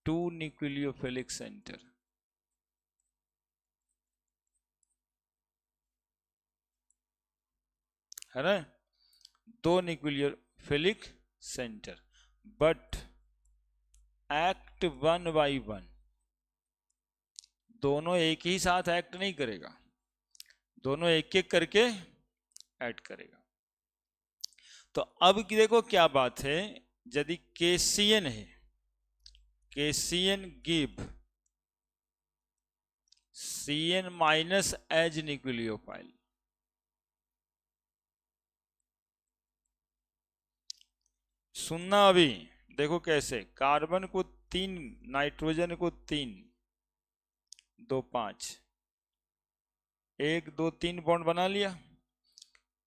two nucleophilic centre, है ना, दो nucleophilic centre, but act 1 by 1, दोनों एक ही साथ एक्ट नहीं करेगा, दोनों एक एक करके ऐड करेगा। तो अब देखो क्या बात है, यदि KCN है, KCN give CN minus as nucleophile, सुनना अभी, देखो कैसे, कार्बन को 3, नाइट्रोजन को 3, 2 5, 1 2 3 बॉन्ड बना लिया।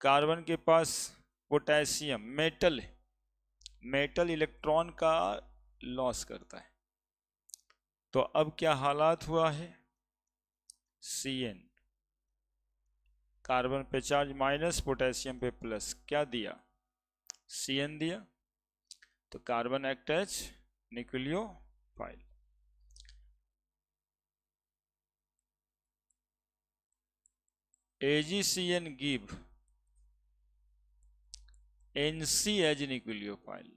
कार्बन के पास पोटेशियम मेटल है, मेटल इलेक्ट्रॉन का लॉस करता है, तो अब क्या हालात हुआ है, CN कार्बन पे चार्ज माइनस, पोटेशियम पे प्लस, क्या दिया, CN दिया, तो carbon act as nucleophile. AgCN give NC as nucleophile,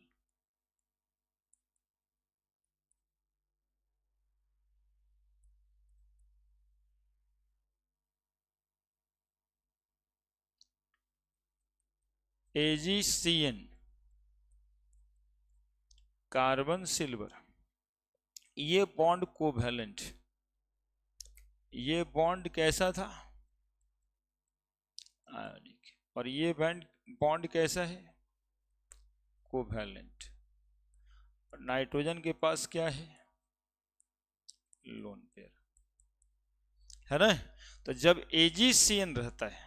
AgCN carbon silver, ये बॉन्ड कोवैलेंट, ये बॉन्ड कैसा था, आयोनिक, और ये बॉन्ड कैसा है, कोवैलेंट। नाइट्रोजन के पास क्या है, लोन पेयर, है ना। तो जब AgCN रहता है,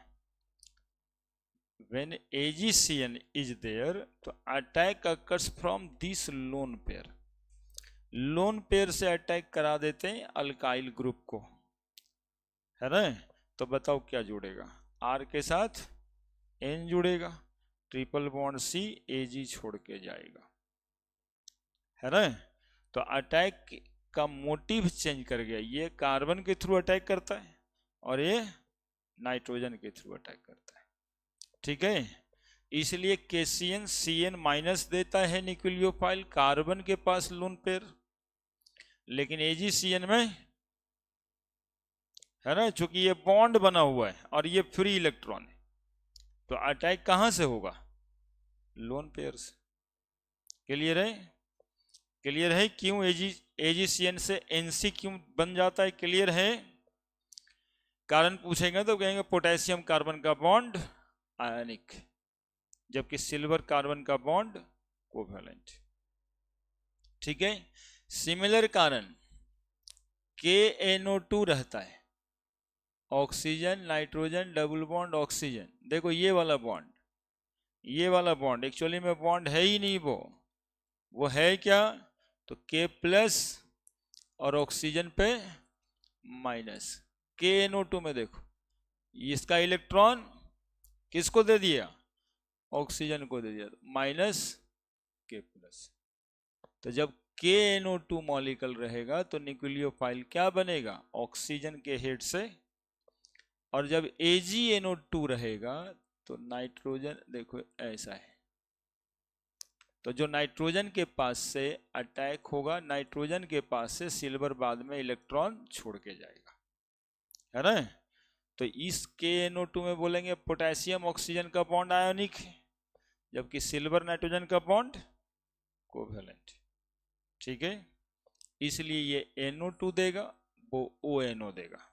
when AgCN is there, तो attack occurs from this lone pair, lone pair से अटैक करा देते हैं अल्काइल ग्रुप को, है ना। तो बताओ क्या जुड़ेगा, R के साथ N जुड़ेगा, ट्रिपल बॉन्ड C Ag छोड़ के जाएगा, है ना। तो अटैक का मोटिव चेंज कर गया, ये कार्बन के थ्रू अटैक करता है और ये नाइट्रोजन के थ्रू अटैक करता है, ठीक है। इसलिए KCN CN माइनस देता है न्यूक्लियोफाइल, कार्बन के पास लोन पेयर, लेकिन AgCN में है ना, चूंकि ये बॉन्ड बना हुआ है और ये फ्री इलेक्ट्रॉन है, तो अटैक कहां से होगा? लोन पेयर से। क्लियर है? क्लियर है क्यों एजीसीएन से एनसी क्यों बन जाता है? क्लियर है? कारण पूछेंगे तो कहेंगे पोटेशियम कार्बन का बॉन्ड आयनिक, जबकि सिल्वर कार्बन का बॉन्ड कोवैलेंट। ठीक है। सिमिलर कारण KNO2 रहता है, oxygen nitrogen double bond oxygen. देखो ये वाला बॉन्ड, ये वाला बॉन्ड एक्चुअली में बॉन्ड है ही नहीं, वो है क्या? तो K+ और ऑक्सीजन पे माइनस। KNO2 में देखो इसका इलेक्ट्रॉन किसको दे दिया? ऑक्सीजन को दे दिया, -K+। तो जब KNO2 मॉलिक्यूल रहेगा तो न्यूक्लियोफाइल क्या बनेगा? ऑक्सीजन के हेड से। और जब AgNO2 रहेगा तो नाइट्रोजन, देखो ऐसा है, तो जो नाइट्रोजन के पास से अटैक होगा, नाइट्रोजन के पास से सिल्वर बाद में इलेक्ट्रॉन छोड़ के जाएगा, है ना। तो इस KNO2 में बोलेंगे पोटेशियम ऑक्सीजन का बॉन्ड आयोनिक है, जबकि सिल्वर नाइट्रोजन का बॉन्ड कोवैलेंट। ठीक है, इसलिए ये NO2 देगा, वो ONO देगा।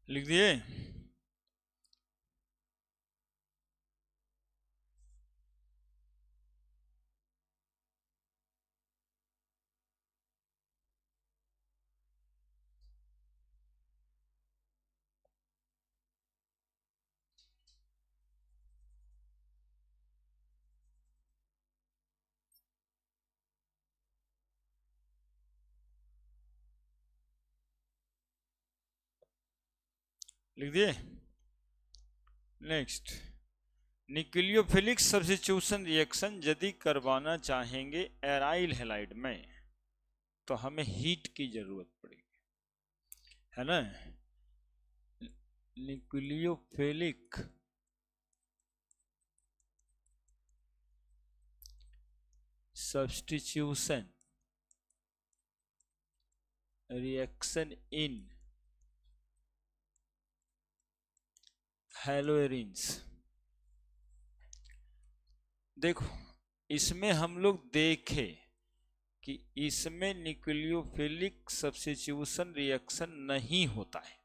लिख दिए? लिख दिए। नेक्स्ट, न्यूक्लियोफिलिक सब्स्टिट्यूशन रिएक्शन यदि करवाना चाहेंगे एराइल हैलाइड में तो हमें हीट की जरूरत पड़ेगी, है ना। Nucleophilic substitution reaction in haloarenes. देखो, इसमें हम लोग देखे कि इसमें न्यूक्लियोफिलिक सब्स्टिट्यूशन रिएक्शन नहीं होता है।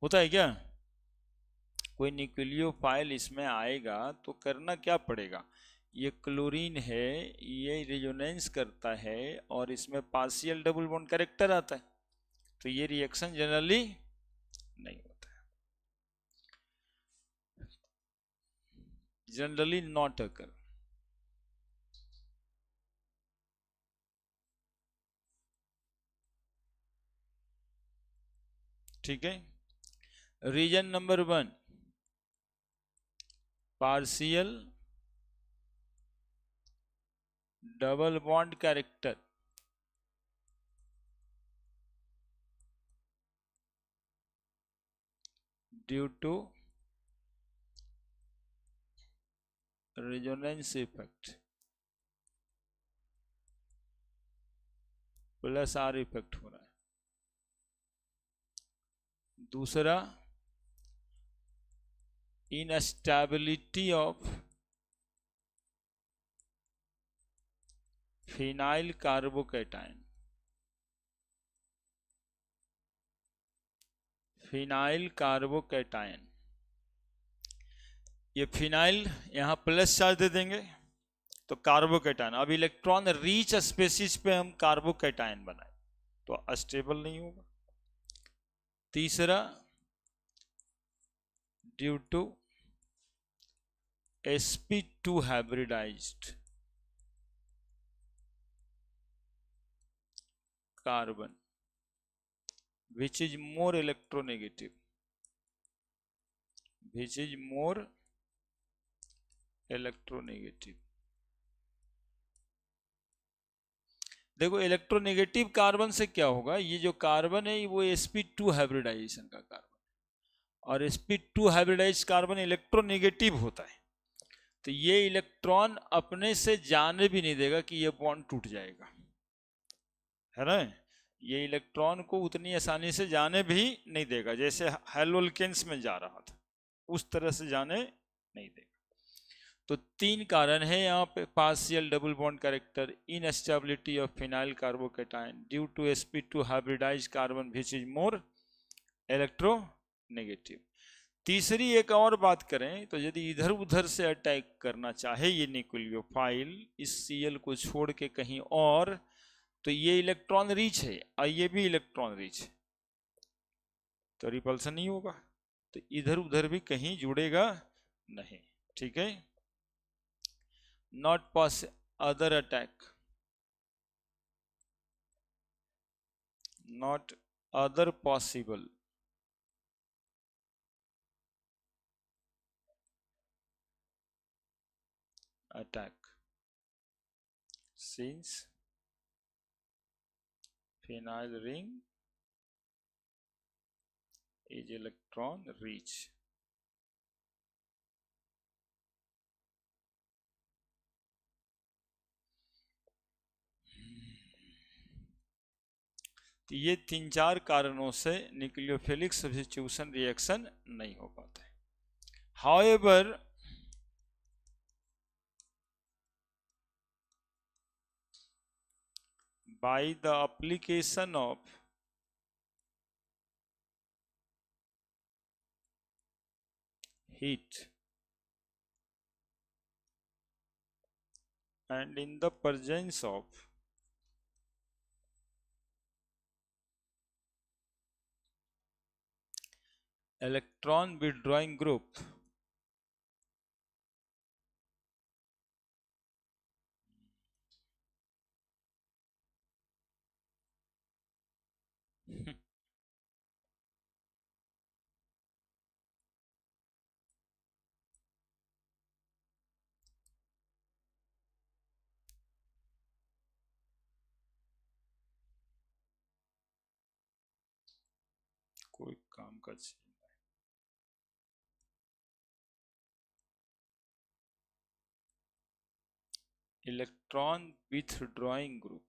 होता है क्या? कोई न्यूक्लियोफाइल इसमें आएगा तो करना क्या पड़ेगा, ये क्लोरीन है, ये रेजोनेंस करता है और इसमें पार्शियल डबल बॉन्ड कैरेक्टर आता है, तो ये रिएक्शन जनरली नहीं होता है, जनरली नॉट अकर। ठीक है। Reason number 1, partial double bond character, due to resonance effect plus R effect हो रहा है। दूसरा, instability of phenyl carbocation, phenyl carbocation, ये फिनाइल यहां प्लस चार्ज दे देंगे तो कार्बोकैटायन, अब इलेक्ट्रॉन रीच स्पेसिस पे हम कार्बोकैटायन बनाए तो अस्टेबल नहीं होगा। तीसरा, due to sp2 hybridized carbon which is more electronegative, which is more electronegative। देखो, इलेक्ट्रोनेगेटिव कार्बन से क्या होगा, ये जो कार्बन है वो sp2 हाइब्रिडाइजेशन का कार्बन, और sp2 हाइब्रिडाइज्ड कार्बन इलेक्ट्रोनेगेटिव होता है, तो ये इलेक्ट्रॉन अपने से जाने भी नहीं देगा कि ये बॉन्ड टूट जाएगा, है ना। ये इलेक्ट्रॉन को उतनी आसानी से जाने भी नहीं देगा, जैसे हेलोल्केन्स में जा रहा था उस तरह से जाने नहीं देगा। तो 3 कारण है यहाँ पे, partial double bond character, instability of phenyl carbocation, due to sp2 hybridized carbon which is more electronegative. तीसरी एक और बात करें तो यदि इधर उधर से अटैक करना चाहे ये न्यूक्लियोफाइल इस Cl को छोड़ के कहीं और, तो ये इलेक्ट्रॉन रिच है और ये भी इलेक्ट्रॉन रिच है, तो रिपल्सन नहीं होगा, तो इधर उधर भी कहीं जुड़ेगा नहीं। ठीक है। नॉट पॉस other attack, not other possible attack since phenyl ring is electron rich। तो ये 3-4 कारणों से न्यूक्लियोफिलिक सब्स्टिट्यूशन रिएक्शन नहीं हो पाता है। However, by the application of heat and in the presence of electron withdrawing group, कोई काम का चीज। Electron withdrawing group,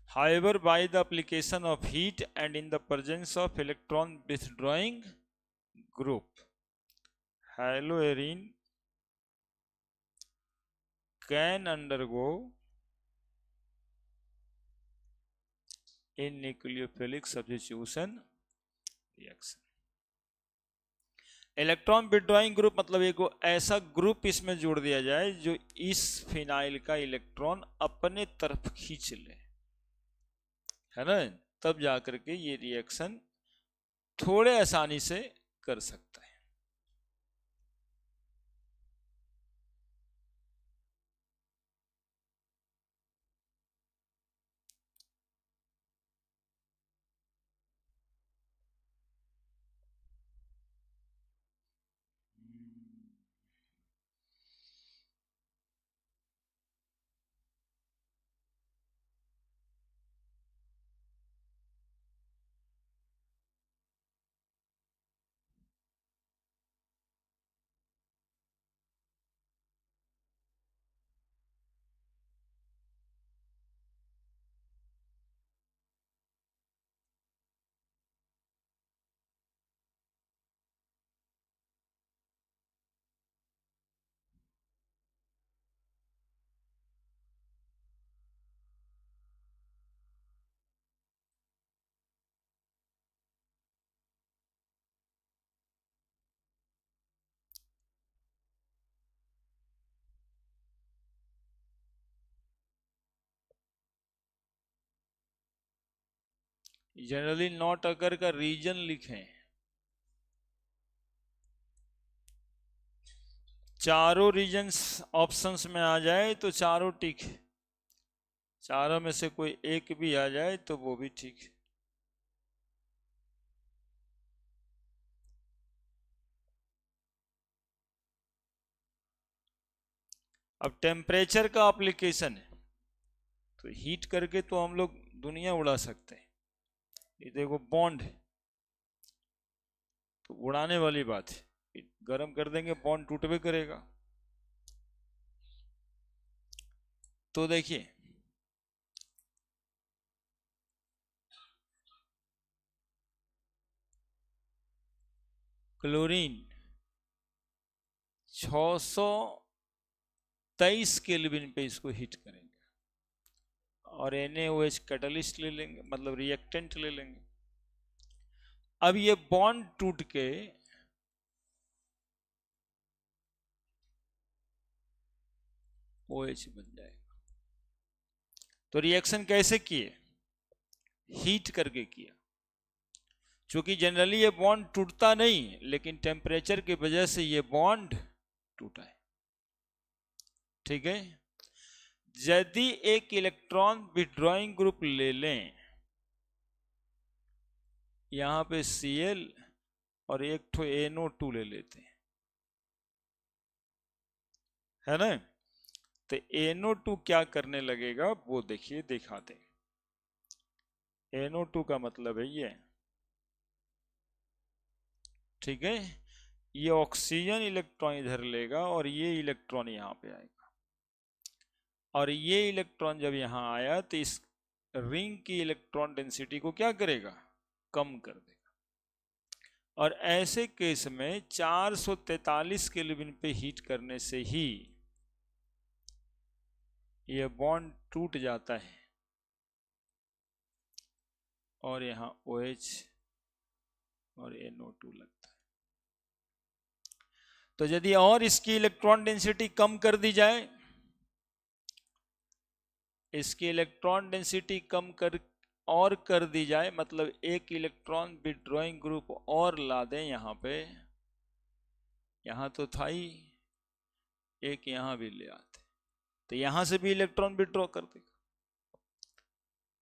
however by the application of heat and in the presence of electron withdrawing group, haloarine can undergo in nucleophilic substitution reaction। Electron withdrawing group मतलब एक ऐसा group इसमें जोड़ दिया जाए जो इस फिनाइल का इलेक्ट्रॉन अपने तरफ खींच ले, है ना, तब जाकर के ये रिएक्शन थोड़े आसानी से कर सकता है। जनरली नॉट अगर का रीजन लिखें, चारों रीजन्स ऑप्शंस में आ जाए तो चारों ठीक है, चारों में से कोई एक भी आ जाए तो वो भी ठीक है। अब टेम्परेचर का एप्लीकेशन है तो हीट करके तो हम लोग दुनिया उड़ा सकते हैं। ये देखो बॉन्ड है तो उड़ाने वाली बात है, गर्म कर देंगे बॉन्ड टूटवे करेगा। तो देखिए क्लोरीन 623 केल्विन पे इसको हीट करेंगे और NaOH कैटलिस्ट ले लेंगे, मतलब रिएक्टेंट ले लेंगे। अब ये बॉन्ड टूट के OH बन जाएगा। तो रिएक्शन कैसे किए? हीट करके किया। क्योंकि जनरली ये बॉन्ड टूटता नहीं, लेकिन टेम्परेचर की वजह से ये बॉन्ड टूटा है। ठीक है, यदि एक इलेक्ट्रॉन विथड्रॉइंग ग्रुप ले लें, यहां पे Cl और एक ठो NO2 ले लेते हैं, है ना, तो NO2 क्या करने लगेगा वो देखिए, दिखाते हैं। NO2 का मतलब है ये, ठीक है, ये ऑक्सीजन इलेक्ट्रॉन इधर लेगा और ये इलेक्ट्रॉन यहां पे आएगा, और ये इलेक्ट्रॉन जब यहां आया तो इस रिंग की इलेक्ट्रॉन डेंसिटी को क्या करेगा? कम कर देगा। और ऐसे केस में 443 केल्विन पे हीट करने से ही ये बॉन्ड टूट जाता है और यहां OH और NO2 लगता है। तो यदि और इसकी इलेक्ट्रॉन डेंसिटी कम कर दी जाए, इसकी इलेक्ट्रॉन डेंसिटी कम कर दी जाए, मतलब एक इलेक्ट्रॉन विथड्रॉइंग ग्रुप और ला दें यहां पे, यहां तो था ही, एक यहां भी ले आते तो यहां से भी इलेक्ट्रॉन विथड्रॉ कर देगा।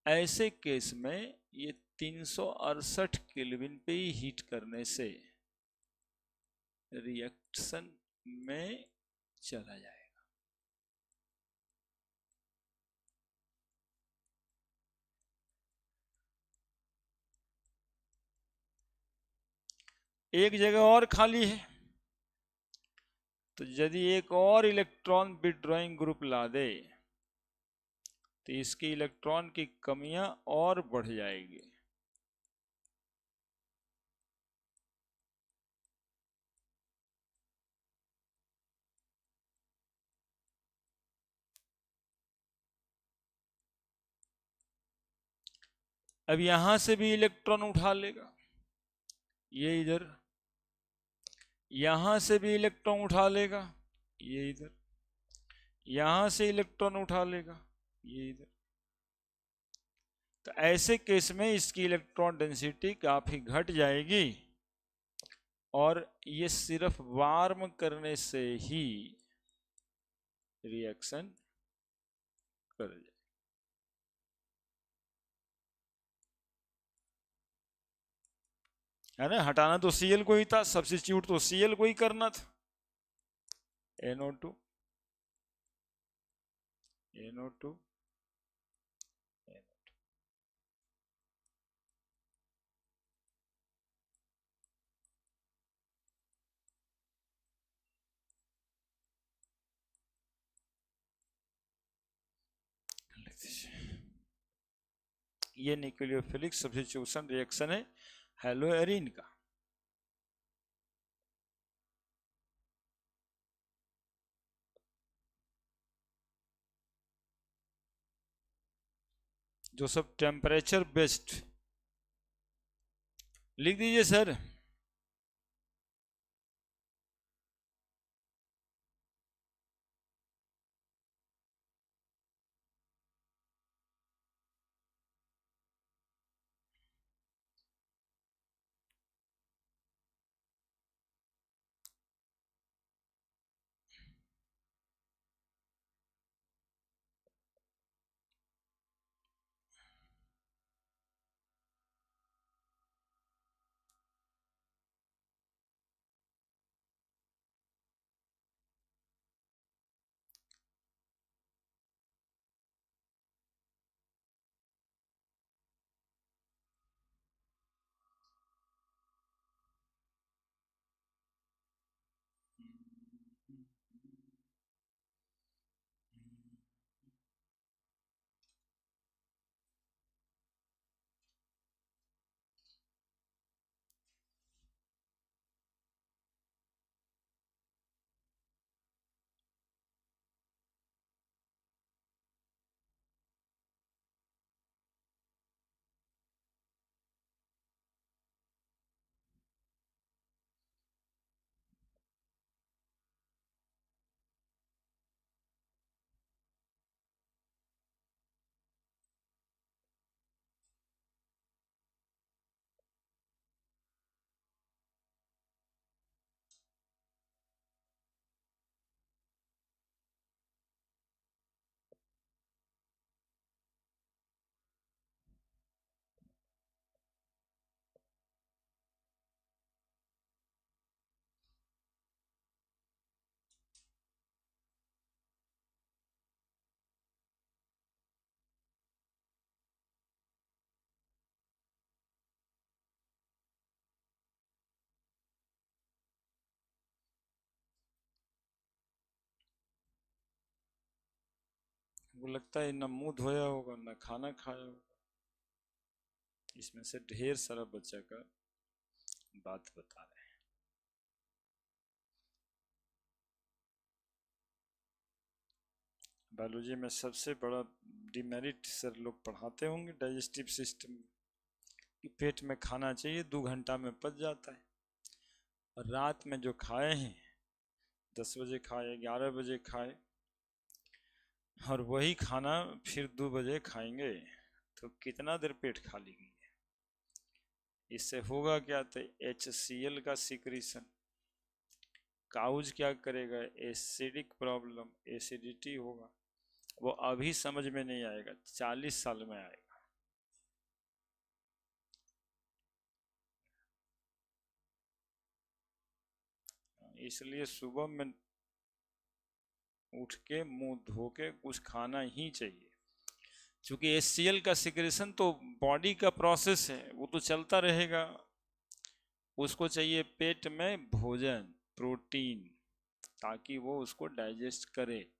ऐसे केस में ये 368 केल्विन पे ही हीट करने से रिएक्शन में चला जाएगा। एक जगह और खाली है, तो यदि एक और इलेक्ट्रॉन विथड्रॉइंग ग्रुप ला दे तो इसकी इलेक्ट्रॉन की कमियां और बढ़ जाएगी। अब यहां से भी इलेक्ट्रॉन उठा लेगा, ये इधर, यहां से भी इलेक्ट्रॉन उठा लेगा, ये इधर, यहां से इलेक्ट्रॉन उठा लेगा, ये इधर। तो ऐसे केस में इसकी इलेक्ट्रॉन डेंसिटी काफी घट जाएगी और ये सिर्फ वार्म करने से ही रिएक्शन कर जाए। है ना, हटाना तो Cl को ही था, सब्स्टिट्यूट तो Cl को ही करना था। NO2 NO2 ये न्यूक्लियोफिलिक सब्स्टिट्यूशन रिएक्शन है हेलोएरिन का। जो सब टेम्परेचर बेस्ड, लिख दीजिए सर। वो लगता है न मुंह धोया होगा न खाना खाया होगा, इसमें से ढेर सारा बच्चा का बात बता रहे हैं। बायोलॉजी में सबसे बड़ा डिमेरिट सर लोग पढ़ाते होंगे डाइजेस्टिव सिस्टम कि पेट में खाना चाहिए 2 घंटा में पच जाता है, और रात में जो खाए हैं 10 बजे खाए 11 बजे खाए और वही खाना फिर 2 बजे खाएंगे तो कितना देर पेट खाली है। इससे होगा क्या, तो HCl का सिक्रीशन, काउज क्या करेगा, एसिडिक प्रॉब्लम, एसिडिटी होगा। वो अभी समझ में नहीं आएगा, 40 साल में आएगा। इसलिए सुबह में उठ के मुंह धो के कुछ खाना ही चाहिए, क्योंकि HCl का सिक्रेशन तो बॉडी का प्रोसेस है, वो तो चलता रहेगा। उसको चाहिए पेट में भोजन, प्रोटीन, ताकि वो उसको डाइजेस्ट करे।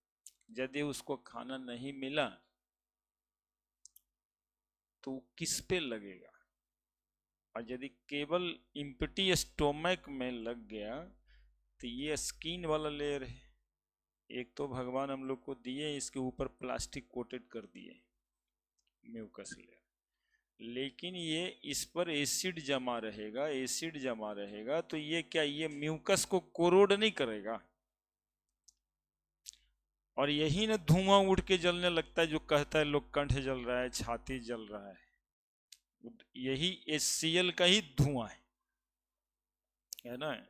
यदि उसको खाना नहीं मिला तो किस पे लगेगा? और यदि केवल इम्प्टी स्टोमक में लग गया तो ये स्किन वाला लेयर है। एक तो भगवान हम लोग को दिए, इसके ऊपर प्लास्टिक कोटेड कर दिए, म्यूकस लेयर, लेकिन ये इस पर एसिड जमा रहेगा, एसिड जमा रहेगा तो ये क्या, ये म्यूकस को कोरोड नहीं करेगा? और यही ना धुआं उड़ के जलने लगता है, जो कहता है लोग कंठ जल रहा है, छाती जल रहा है, यही HCl का ही धुआं है ना?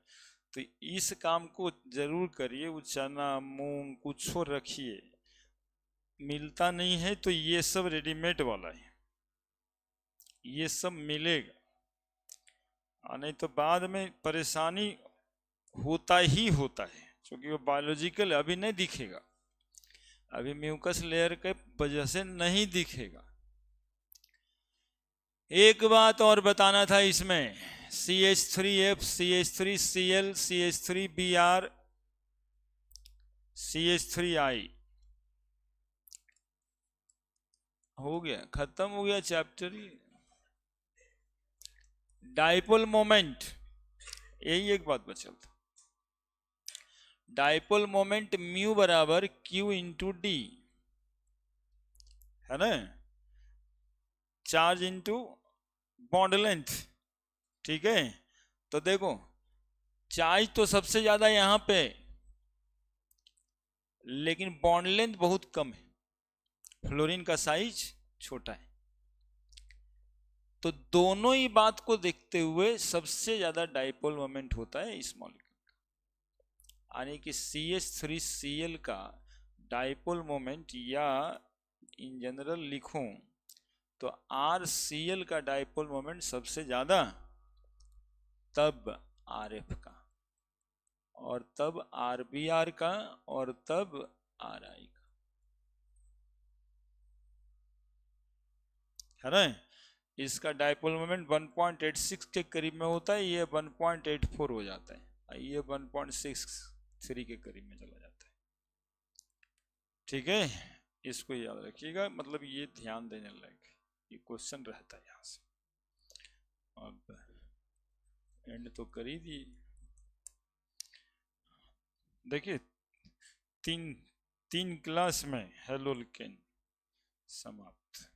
तो इस काम को जरूर करिए। वो चना मूंग कुछ रखिए, मिलता नहीं है तो ये सब रेडीमेड वाला है, ये सब मिलेगा। नहीं तो बाद में परेशानी होता ही होता है, क्योंकि वो बायोलॉजिकल अभी नहीं दिखेगा, अभी म्यूकस लेयर के वजह से नहीं दिखेगा। एक बात और बताना था इसमें, CH3F, CH3Cl, CH3Br, CH3I, हो गया, खत्म हो गया चैप्टर। डाइपोल मोमेंट, यही एक बात बचल था। डाइपोल मोमेंट म्यू बराबर Q इंटू डी, है ना? चार्ज इंटू बॉन्ड लेंथ, ठीक है? तो देखो चार्ज तो सबसे ज्यादा यहां पे, लेकिन बॉन्ड लेंथ बहुत कम है, फ्लोरीन का साइज छोटा है। तो दोनों ही बात को देखते हुए सबसे ज्यादा डाइपोल मोमेंट होता है इस मॉलिक्यूल का, यानी कि CH3Cl का डाइपोल मोमेंट, या इन जनरल लिखूं तो RCl का डाइपोल मोमेंट सबसे ज्यादा, तब RF का, और तब RBr का, और तब RI का, है ना? इसका डाइपोल मोमेंट 1.86 के करीब में होता है, ये 1.84 हो जाता है, ये 1.63 के करीब में चला जाता है। ठीक है, इसको याद रखिएगा, मतलब ये ध्यान देने लायक, ये क्वेश्चन रहता है यहाँ से। अब एंड तो कर ही दी, देखिए तीन क्लास में हेलोल्केन समाप्त।